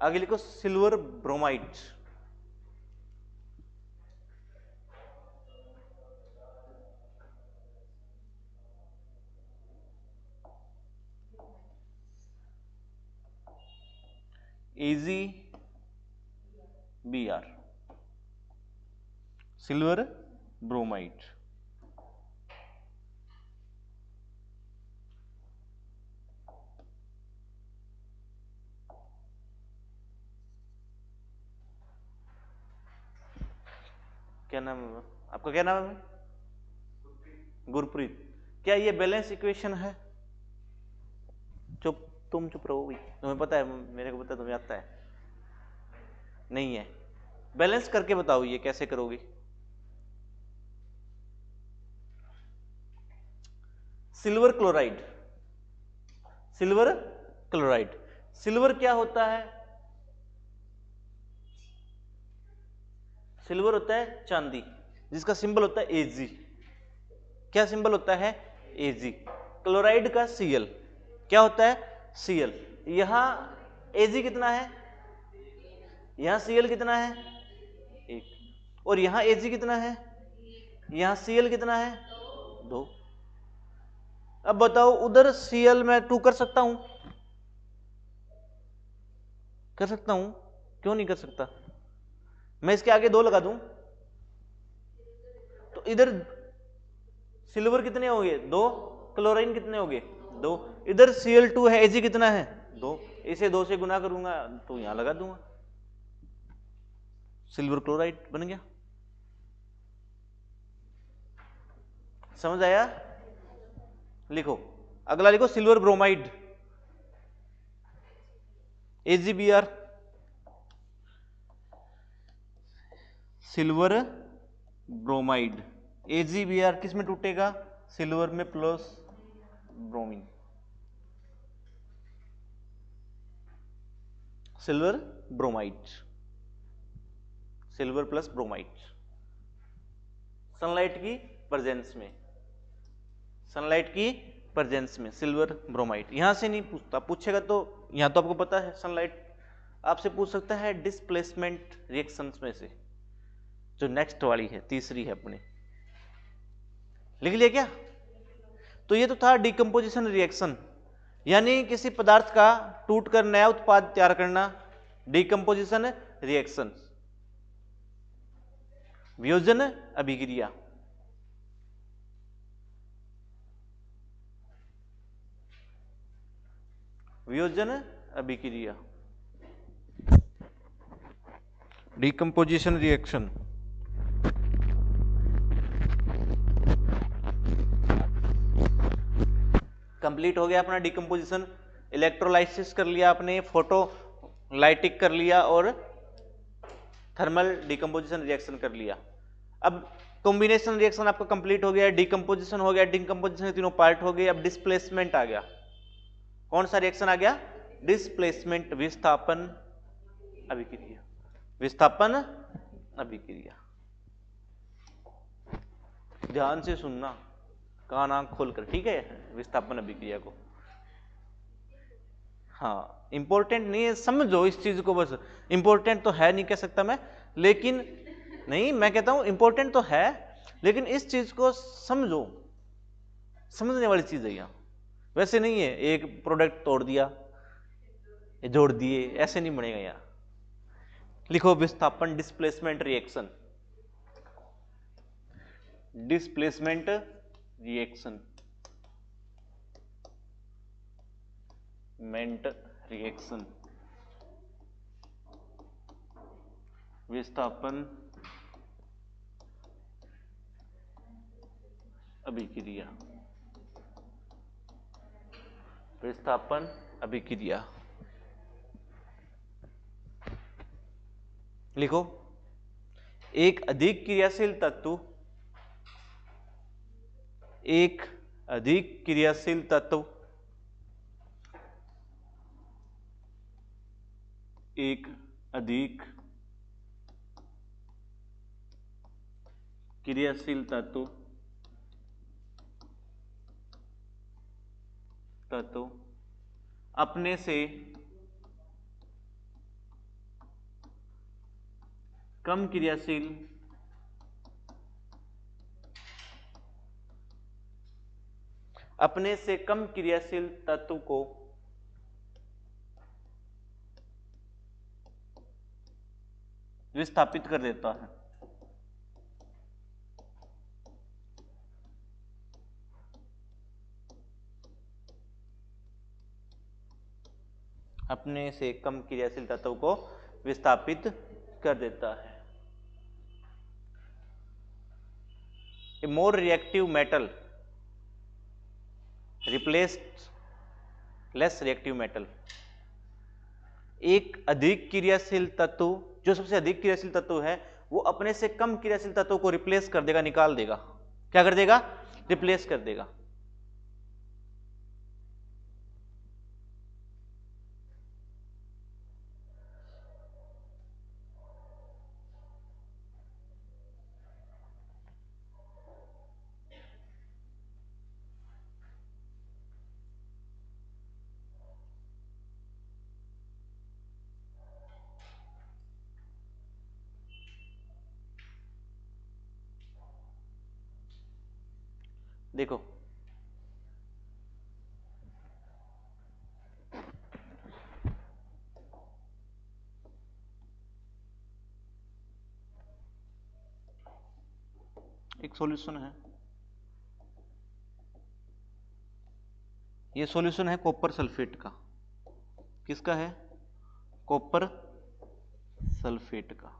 आगे लिखो silver bromide, AgBr, silver bromide. क्या नाम है आपका, क्या नाम है? गुरप्रीत। क्या ये बैलेंस इक्वेशन है? चुप, तुम चुप रहो भाई, तुम्हें पता है, मेरे को पता है, तुम्हें आता है। नहीं है। बैलेंस करके बताओ ये कैसे करोगी। Silver chloride, silver chloride, silver क्या होता है? सिल्वर होता है चांदी, जिसका सिंबल होता है Ag। क्या सिंबल होता है? Ag। क्लोराइड का Cl क्या होता है? Cl। यहां Ag कितना है? यहां Cl कितना है? 1। और यहां Ag कितना है? यहां Cl कितना है? 2। अब बताओ, उधर Cl मैं 2 कर सकता हूं? कर सकता हूं? क्यों नहीं कर सकता? मैं इसके आगे 2 लगा दूं तो इधर सिल्वर कितने हो गए? 2। क्लोरीन कितने हो गए? 2। इधर Cl2 है, Ag कितना है? 2। इसे 2 से गुना करूंगा तो यहां लगा दूंगा, सिल्वर क्लोराइड बन गया। समझ आया? लिखो, अगला लिखो silver bromide, AgBr, silver bromide. AgBr किस में टूटेगा? सिल्वर में plus bromine, silver bromide, silver plus bromide. Sunlight की प्रेजेंस में, सनलाइट की प्रेजेंस में सिल्वर ब्रोमाइड। यहां से नहीं पूछता, पूछेगा तो यहां तो आपको पता है सनलाइट, आपसे पूछ सकता है डिस्प्लेसमेंट रिएक्शंस में से, जो नेक्स्ट वाली है, तीसरी है अपने। लिख लिया क्या? तो ये तो था डिकम्पोजिशन रिएक्शन, यानी किसी पदार्थ का टूटकर नया उत्पाद तैयार करना, डिकम्पोजिशन रिएक्शन। वियोजन अभिक्रिया, वियोजन अभिक्रिया, डिकम्पोजिशन रिएक्शन। कंप्लीट हो गया अपना डिकम्पोजिशन, इलेक्ट्रोलाइसिस कर लिया आपने, फोटो लाइटिक कर लिया और थर्मल डिकम्पोजिशन रिएक्शन कर लिया। अब कॉम्बिनेशन रिएक्शन आपका कंप्लीट हो गया, डिकम्पोजिशन हो गया, डिकम्पोजिशन के तीनों पार्ट हो गए। अब डिस्प्लेसमेंट आ गया। कौन सा रिएक्शन आ गया? डिस्प्लेसमेंट, विस्थापन अभिक्रिया, विस्थापन अभिक्रिया। ध्यान से सुनना, कान आंख खोलकर, ठीक है, विस्थापन अभिक्रिया को। हाँ, इंपॉर्टेंट नहीं है, समझो इस चीज को बस। इंपॉर्टेंट तो है नहीं कह सकता मैं, लेकिन नहीं, मैं कहता हूं इंपॉर्टेंट तो है, लेकिन इस चीज को समझो, समझने वाली चीज है यहां। वैसे नहीं है एक प्रोडक्ट तोड़ दिया, जोड़ दिए, ऐसे नहीं बनेगा यहां। लिखो विस्थापन डिस्प्लेसमेंट रिएक्शन, डिस्प्लेसमेंट रिएक्शन, मेंट रिएक्शन, विस्थापन अभिक्रिया, विस्थापन अभिक्रिया। लिखो, एक अधिक क्रियाशील तत्व, एक अधिक क्रियाशील तत्व एक अधिक क्रियाशील तत्व अपने से कम क्रियाशील अपने से कम क्रियाशील तत्व को विस्थापित कर देता है। अपने से कम क्रियाशील तत्व को विस्थापित कर देता है। A more reactive metal replaced less reactive metal। एक अधिक क्रियाशील तत्व, जो सबसे अधिक क्रियाशील तत्व है, वो अपने से कम क्रियाशील तत्व को रिप्लेस कर देगा, निकाल देगा। क्या कर देगा? रिप्लेस कर देगा। देखो एक सॉल्यूशन है, ये सॉल्यूशन है कॉपर सल्फेट का। किसका है? कॉपर सल्फेट का।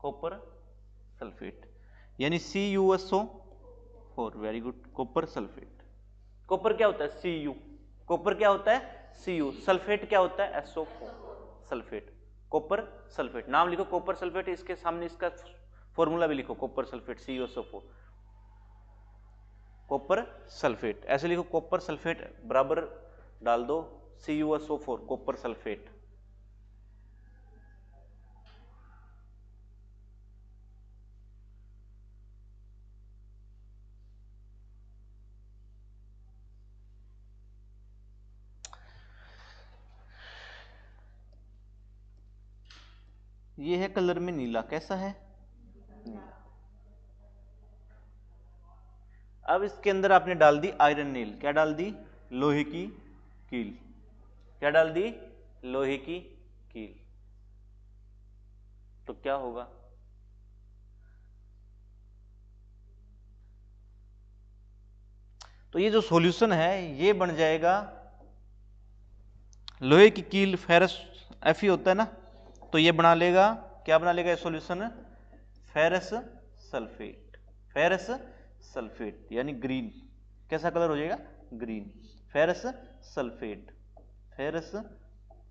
कॉपर सल्फेट यानी CuSO4। Very good. Copper sulphate. Copper क्या होता है? Cu। कॉपर क्या होता है? Cu। सल्फेट क्या होता है? SO4। Sulphate, copper sulphate. नाम लिखो कॉपर सल्फेट, इसके सामने इसका फॉर्मूला भी लिखो, copper sulphate CuSO4। Copper sulphate ऐसे लिखो, कॉपर सल्फेट बराबर डाल दो CuSO4, कॉपर सल्फेट। ये है कलर में नीला। कैसा है? नीला। अब इसके अंदर आपने डाल दी आयरन नील। क्या डाल दी? लोहे की कील। क्या डाल दी? लोहे की कील। तो क्या होगा? तो ये जो सॉल्यूशन है ये बन जाएगा, लोहे की कील फेरस Fe होता है ना, तो ये बना लेगा, क्या बना लेगा ये solution? Ferrous sulphate. Ferrous sulphate यानी ग्रीन। कैसा कलर हो जाएगा? Green. Ferrous sulphate. Ferrous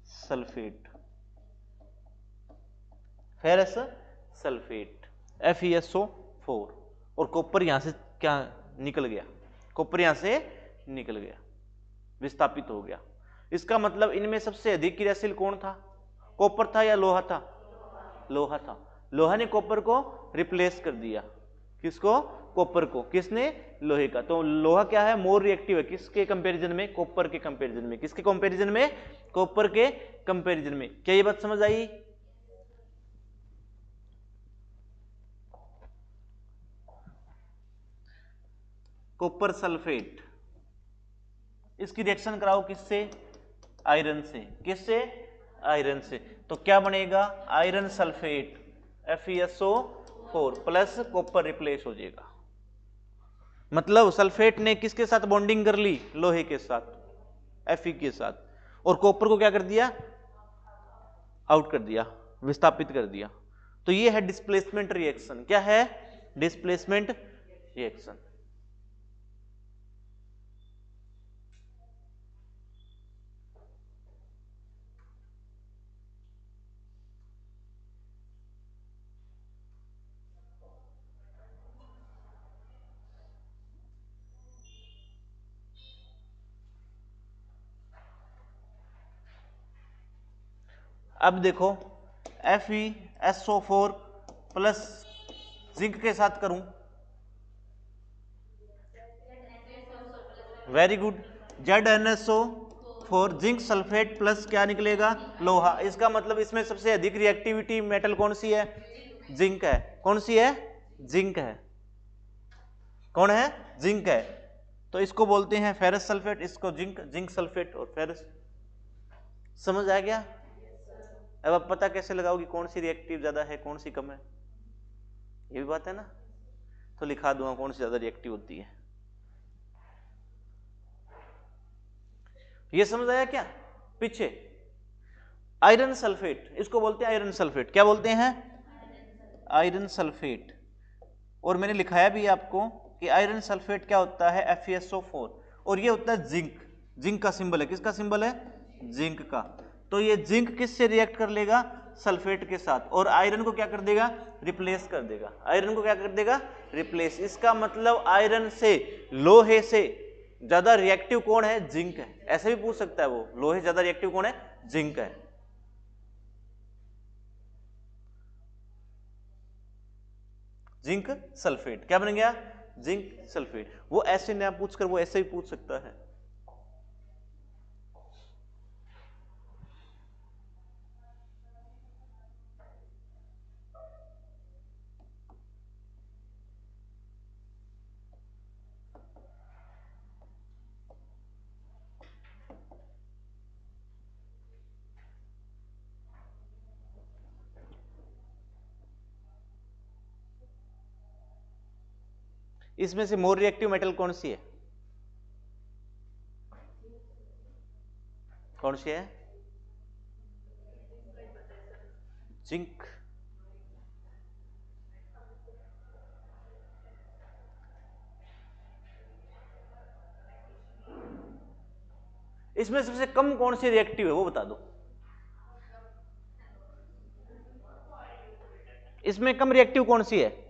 sulphate. Ferrous sulphate FeSO4। और कॉपर यहां से क्या निकल गया? कॉपर यहां से निकल गया, विस्थापित हो गया। इसका मतलब इनमें सबसे अधिक क्रियाशील कौन था? कॉपर था या लोहा था? लोहा था। लोहा ने कॉपर को रिप्लेस कर दिया। किसको? कॉपर को। किसने? लोहे का। तो लोहा क्या है? मोर रिएक्टिव है। किसके कंपैरिजन में? कॉपर के कंपैरिजन में। किसके कंपैरिजन में? कॉपर के कंपैरिजन में। क्या ये बात समझ आई? कॉपर सल्फेट, इसकी रिएक्शन कराओ किससे? आयरन से। किससे? आयरन से। तो क्या बनेगा? Iron sulphate FeSO4 plus copper replace हो जाएगा। मतलब सल्फेट ने किसके साथ बॉन्डिंग कर ली? लोहे के साथ, Fe के साथ, और कॉपर को क्या कर दिया? आउट कर दिया, विस्थापित कर दिया। तो ये है डिस्प्लेसमेंट रिएक्शन। क्या है? Displacement reaction. अब देखो FeSO4 प्लस जिंक के साथ करूं, very good, ZnSO4 zinc sulphate plus क्या निकलेगा? लोहा। इसका मतलब इसमें सबसे अधिक रिएक्टिविटी मेटल कौन सी है? जिंक है। कौन सी है? जिंक है। कौन है? जिंक है। तो इसको बोलते हैं फेरस सल्फेट, इसको जिंक, जिंक सल्फेट और फेरस। समझ आ गया? अब आप पता कैसे लगाओगे कौन सी रिएक्टिव ज्यादा है कौन सी कम है, ये भी बात है ना। तो लिखा दूंगा कौन सी ज्यादा रिएक्टिव होती है। ये समझ आया क्या? पीछे आयरन सल्फेट, इसको बोलते हैं आयरन सल्फेट। क्या बोलते हैं? Iron sulphate. और मैंने लिखाया भी आपको कि आयरन सल्फेट क्या होता है? FeSO4। और ये होता है जिंक। जिंक का सिंबल है, किसका सिंबल है? जिंक का। तो ये जिंक किससे रिएक्ट कर लेगा? सल्फेट के साथ। और आयरन को क्या कर देगा? रिप्लेस कर देगा। आयरन को क्या कर देगा? रिप्लेस। इसका मतलब आयरन से, लोहे से ज्यादा रिएक्टिव कौन है? जिंक है। ऐसे भी पूछ सकता है वो, लोहे ज्यादा रिएक्टिव कौन है? जिंक है। जिंक सल्फेट क्या बन गया? Zinc sulphate. वो ऐसे ना पूछकर वो ऐसे भी पूछ सकता है। इसमें से मोर रिएक्टिव मेटल कौन सी है? कौन सी है? जिंक। इसमें सबसे कम कौन सी रिएक्टिव है वो बता दो। इसमें कम रिएक्टिव कौन सी है?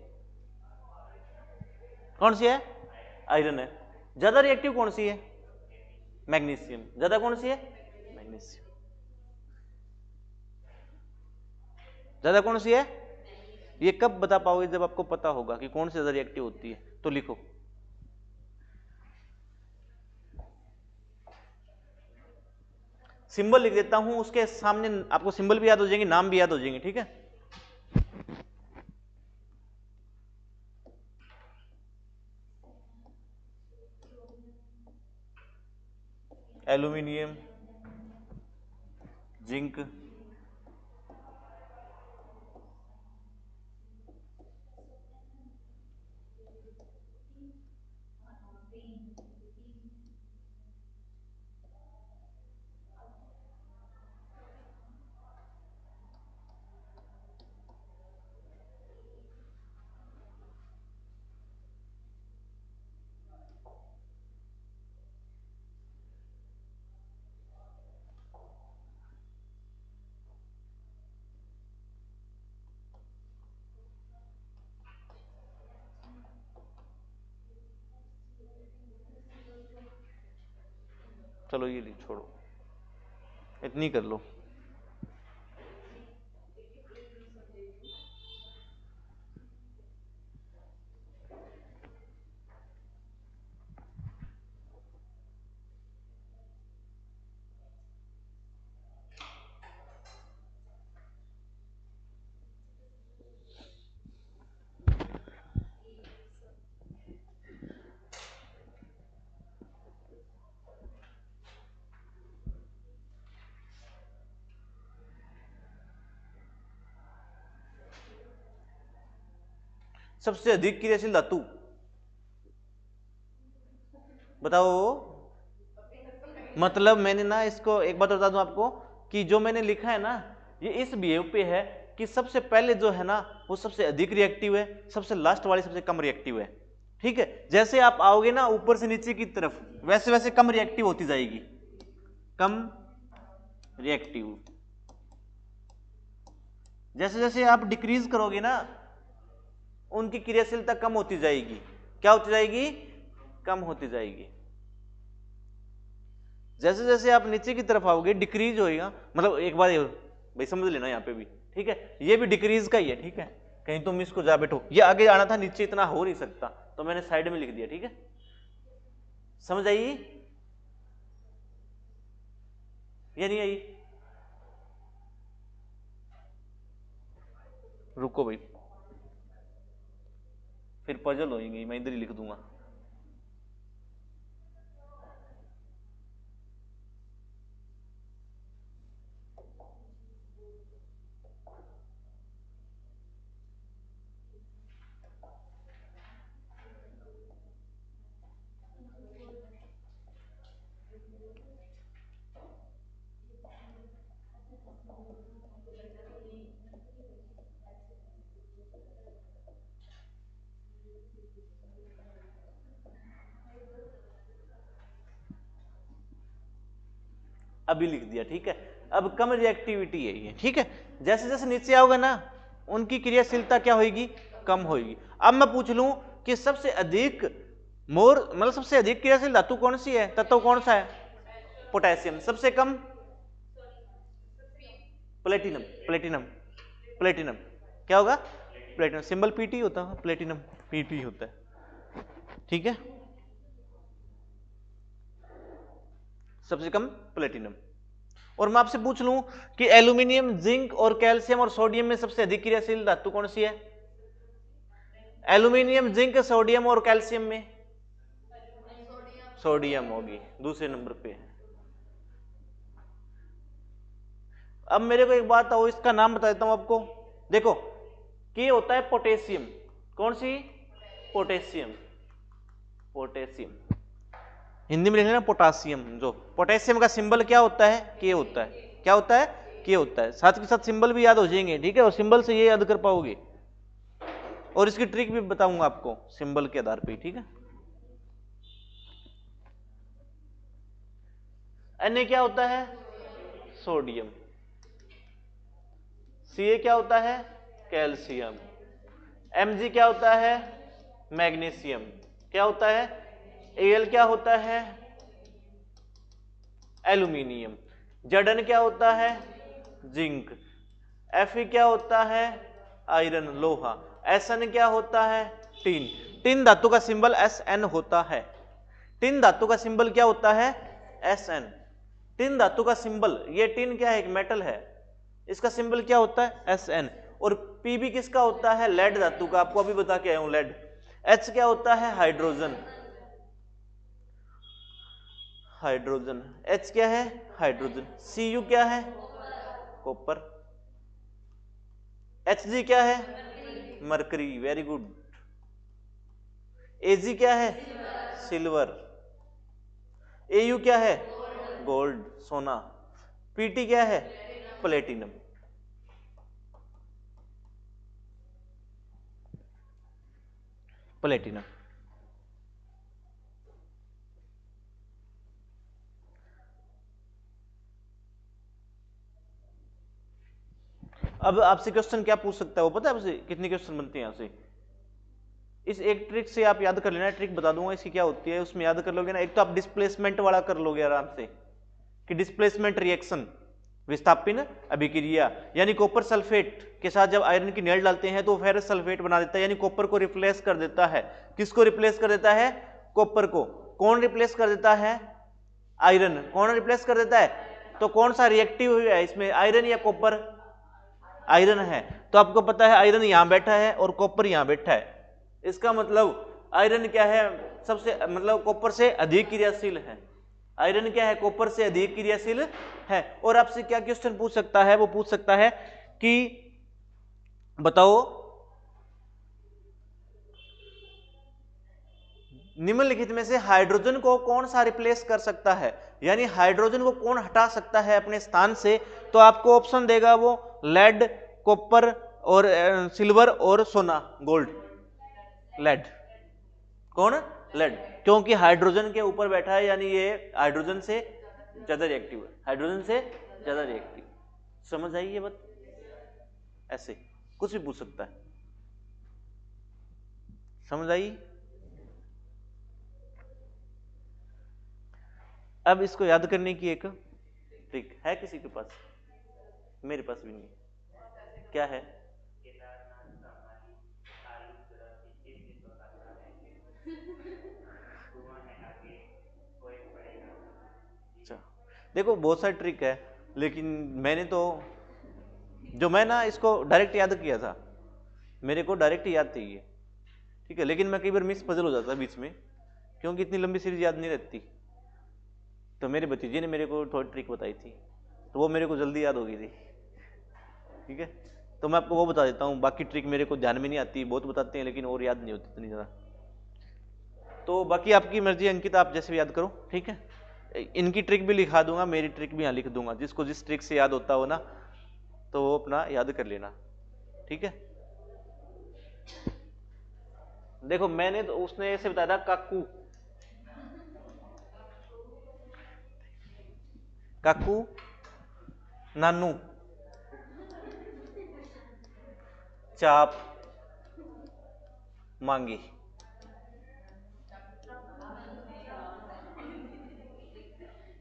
कौन सी है? आयरन है। ज्यादा रिएक्टिव कौन सी है? मैग्नीशियम। ज्यादा कौन सी है? मैग्नीशियम। ज्यादा कौन सी है? ये कब बता पाओगे? जब आपको पता होगा कि कौन सी ज्यादा रिएक्टिव होती है। तो लिखो, सिंबल लिख देता हूं, उसके सामने आपको सिंबल भी याद हो जाएंगे, नाम भी याद हो जाएंगे, ठीक है। एल्यूमिनियम, जिंक, चलो ये छोड़ो, इतनी कर लो। सबसे अधिक क्रियाशील धातु बताओ। मतलब मैंने ना इसको एक बात बता दूं आपको कि जो मैंने लिखा है ना, ये इस बिहेव पे है कि सबसे पहले जो है ना वो सबसे अधिक रिएक्टिव है, सबसे लास्ट वाली सबसे कम रिएक्टिव है। ठीक है, जैसे आप आओगे ना ऊपर से नीचे की तरफ, वैसे वैसे कम रिएक्टिव होती जाएगी, कम रिएक्टिव। जैसे जैसे आप डिक्रीज करोगे ना उनकी क्रियाशीलता कम होती जाएगी। क्या होती जाएगी? कम होती जाएगी। जैसे जैसे आप नीचे की तरफ आओगे डिक्रीज होएगा। मतलब एक बार भाई समझ लेना यहाँ पे भी, ठीक है, ये भी डिक्रीज का ही है, ठीक है। कहीं तुम इसको जा बैठो, ये आगे आना था, नीचे इतना हो नहीं सकता, तो मैंने साइड में लिख दिया, ठीक है। समझ आई या नहीं आई? रुको भाई, फिर पजल होएंगी, मैं इधर ही लिख दूंगा। अभी लिख दिया, ठीक है। अब कम रिएक्टिविटी है ये, ठीक है। जैसे जैसे नीचे आओगे ना उनकी क्रियाशीलता क्या होगी, कम होगी। अब मैं पूछ लूं कि सबसे अधिक मतलब सबसे अधिक क्रियाशील धातु कौन सी है, तत्व कौन सा है, पोटेशियम। सबसे कम प्लेटिनम। प्लेटिनम प्लेटिनम क्या होगा, प्लेटिनम। सिंबल पीटी होता है, प्लेटिनम पीटी होता है, ठीक है। सबसे कम प्लेटिनम। और मैं आपसे पूछ लूं कि एल्यूमिनियम, जिंक और कैल्शियम और सोडियम में सबसे अधिक क्रियाशील धातु कौन सी है, एल्यूमिनियम, जिंक, सोडियम और कैल्शियम में सोडियम होगी, दूसरे नंबर पे। अब मेरे को एक बात आओ, इसका नाम बता देता हूं आपको। देखो कि होता है पोटेशियम, कौन सी, पोटेशियम। पोटेशियम हिंदी में लिख लेना पोटासियम। जो पोटेशियम का सिंबल क्या होता है, के होता है। क्या होता है, के होता है। साथ के साथ सिंबल भी याद हो जाएंगे, ठीक है। और सिंबल से ये याद कर पाओगे, और इसकी ट्रिक भी बताऊंगा आपको सिंबल के आधार पे, ठीक है। Na क्या होता है, सोडियम। Ca क्या होता है, कैल्शियम। Mg क्या होता है, मैग्नीशियम। क्या होता है, Al क्या होता है, एल्यूमिनियम। Zn क्या होता है, जिंक। Fe क्या होता है, आयरन, लोहा। Sn क्या होता है, टिन। टिन धातु का सिंबल Sn होता है। टिन धातु का सिंबल क्या होता है, Sn। टिन धातु का सिंबल, ये टिन क्या है, एक मेटल है, इसका सिंबल क्या होता है, Sn। और Pb किसका होता है, लेड धातु का, आपको अभी बता के आया हूं, लेड। H क्या होता है, हाइड्रोजन। हाइड्रोजन, H क्या है, हाइड्रोजन। Cu क्या है, कॉपर। Hg क्या है, मरकरी, वेरी गुड। Ag क्या है, सिल्वर। Au क्या है, गोल्ड, सोना। Pt क्या है, प्लेटिनम। प्लेटिनम। अब आपसे क्वेश्चन क्या पूछ सकता है वो पता है आपसे, कितनी क्वेश्चन बनते हैं यहां से। इस एक ट्रिक से आप याद कर लेना, ट्रिक बता दूंगा इसकी क्या होती है, उसमें याद कर लोगे ना। एक तो आप डिस्प्लेसमेंट वाला कर लोगे आराम से, कि डिस्प्लेसमेंट रिएक्शन, विस्थापन अभिक्रिया, यानी कॉपर सल्फेट के साथ जब आयरन की नेल डालते हैं तो वो फेरस सल्फेट बना देता है, यानी कॉपर को रिप्लेस कर देता है। किसको रिप्लेस कर देता है, कॉपर को। कौन रिप्लेस कर देता है, आयरन। कौन रिप्लेस कर देता है, तो कौन सा रिएक्टिव है इसमें, आयरन या कॉपर, आयरन है। तो आपको पता है आयरन यहां बैठा है और कॉपर यहां बैठा है, इसका मतलब आयरन क्या है, सबसे मतलब कॉपर से अधिक क्रियाशील है। आयरन क्या है, कॉपर से अधिक क्रियाशील है। और आपसे क्या क्वेश्चन पूछ सकता है, वो पूछ सकता है कि बताओ निम्नलिखित में से हाइड्रोजन को कौन सा रिप्लेस कर सकता है, यानी हाइड्रोजन को कौन हटा सकता है अपने स्थान से। तो आपको ऑप्शन देगा वो लेड, कॉपर और सिल्वर और सोना, गोल्ड। लेड, कौन, लेड, क्योंकि हाइड्रोजन के ऊपर बैठा है, यानी ये हाइड्रोजन से ज्यादा रिएक्टिव है, हाइड्रोजन से ज्यादा रिएक्टिव। समझ आई ये बात, ऐसे कुछ भी पूछ सकता है। समझ आई। अब इसको याद करने की एक ट्रिक है किसी के पास, मेरे पास भी नहीं। क्या है, अच्छा देखो बहुत सारी ट्रिक है, लेकिन मैंने तो जो मैं ना इसको डायरेक्ट याद किया था, मेरे को डायरेक्ट याद थी ये, ठीक है। लेकिन मैं कई बार मिस पजल हो जाता बीच में, क्योंकि इतनी लंबी सीरीज याद नहीं रहती। तो मेरे भतीजे ने मेरे को थोड़ी ट्रिक बताई थी, तो वो मेरे को जल्दी याद हो गई थी, ठीक है। तो मैं आपको वो बता देता हूँ, बाकी ट्रिक मेरे को ध्यान में नहीं आती, बहुत बताते हैं लेकिन और याद नहीं होती इतनी ज़्यादा। तो बाकी आपकी मर्जी अंकित, आप जैसे भी याद करो, ठीक है। इनकी ट्रिक भी लिखा दूंगा, मेरी ट्रिक भी यहाँ लिख दूंगा, जिसको जिस ट्रिक से याद होता हो ना तो वो अपना याद कर लेना, ठीक है। देखो मैंने तो उसने ऐसे बताया था काकू, काकू नानू चाप मांगी।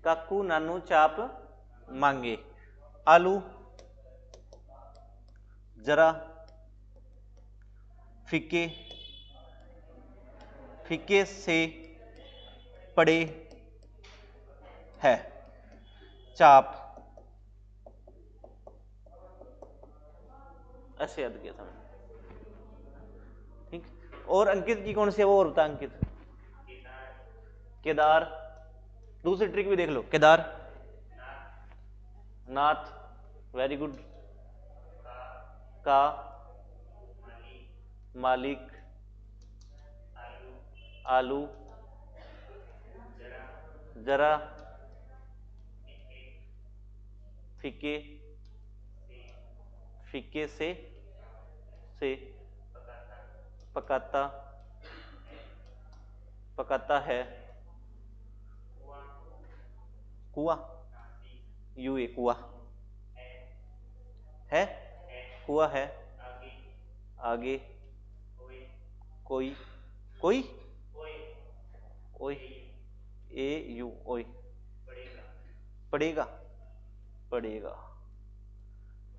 काकू नानू चाप मांगे। आलू जरा फीके फीके से पड़े है। चाप ऐसे याद किया था मैंने, ठीक। और अंकित की कौन सी है वो और बता अंकित। केदार। दूसरी ट्रिक भी देख लो, केदार नाथ, वेरी गुड। का मालिक। आलू जरा फीके फीके से पकाता पकाता है। कुआ यू ए कुआ है, कुआ है। आगे कोई कोई ओए ए यू ओए पड़ेगा पड़ेगा,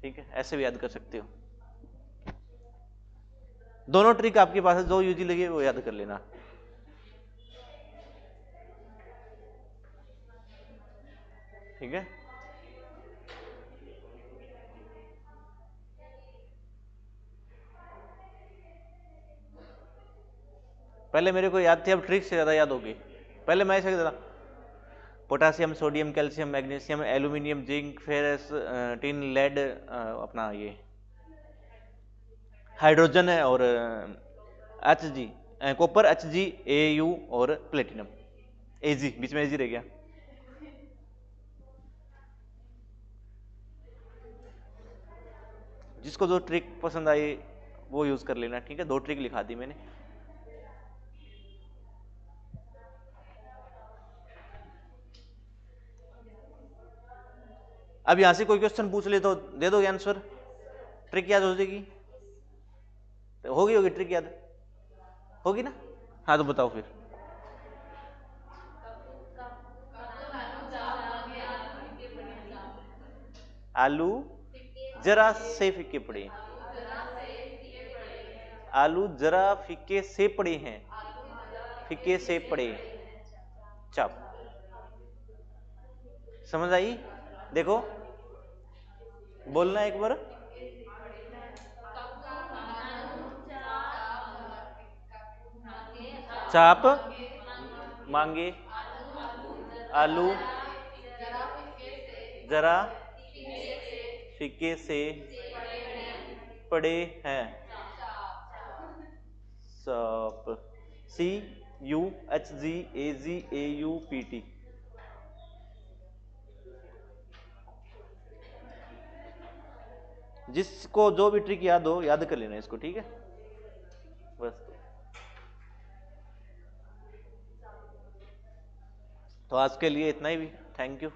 ठीक है। ऐसे भी याद कर सकते हो। दोनों ट्रिक आपके पास है, जो यूजी लगे वो याद कर लेना। ठीक है, पहले मेरे को याद थी, अब ट्रिक से ज्यादा याद होगी। पहले मैं ऐसे कहता था potassium sodium calcium magnesium aluminium zinc ferrous tin lead अपना ये हाइड्रोजन है और H G copper H G A U और प्लेटिनम ए जी, बीच में ए जी रह गया। जिसको जो ट्रिक पसंद आई वो यूज कर लेना, ठीक है। दो ट्रिक लिखा दी मैंने। अब यहां से कोई क्वेश्चन पूछ ले तो दे दो आंसर, ट्रिक याद हो जाएगी। तो होगी ट्रिक याद होगी ना। हाँ तो बताओ फिर। आलू जरा से फीके पड़े, आलू जरा फीके से पड़े हैं, फीके से पड़े चाप। समझ आई? देखो बोलना एक बार। चाप मांगे, आलू जरा फीके से पड़े हैं चाप। सी U H G A ji A U P T. जिसको जो भी ट्रिक याद हो याद कर लेना इसको, ठीक है बस। तो आज के लिए इतना ही भी, थैंक यू।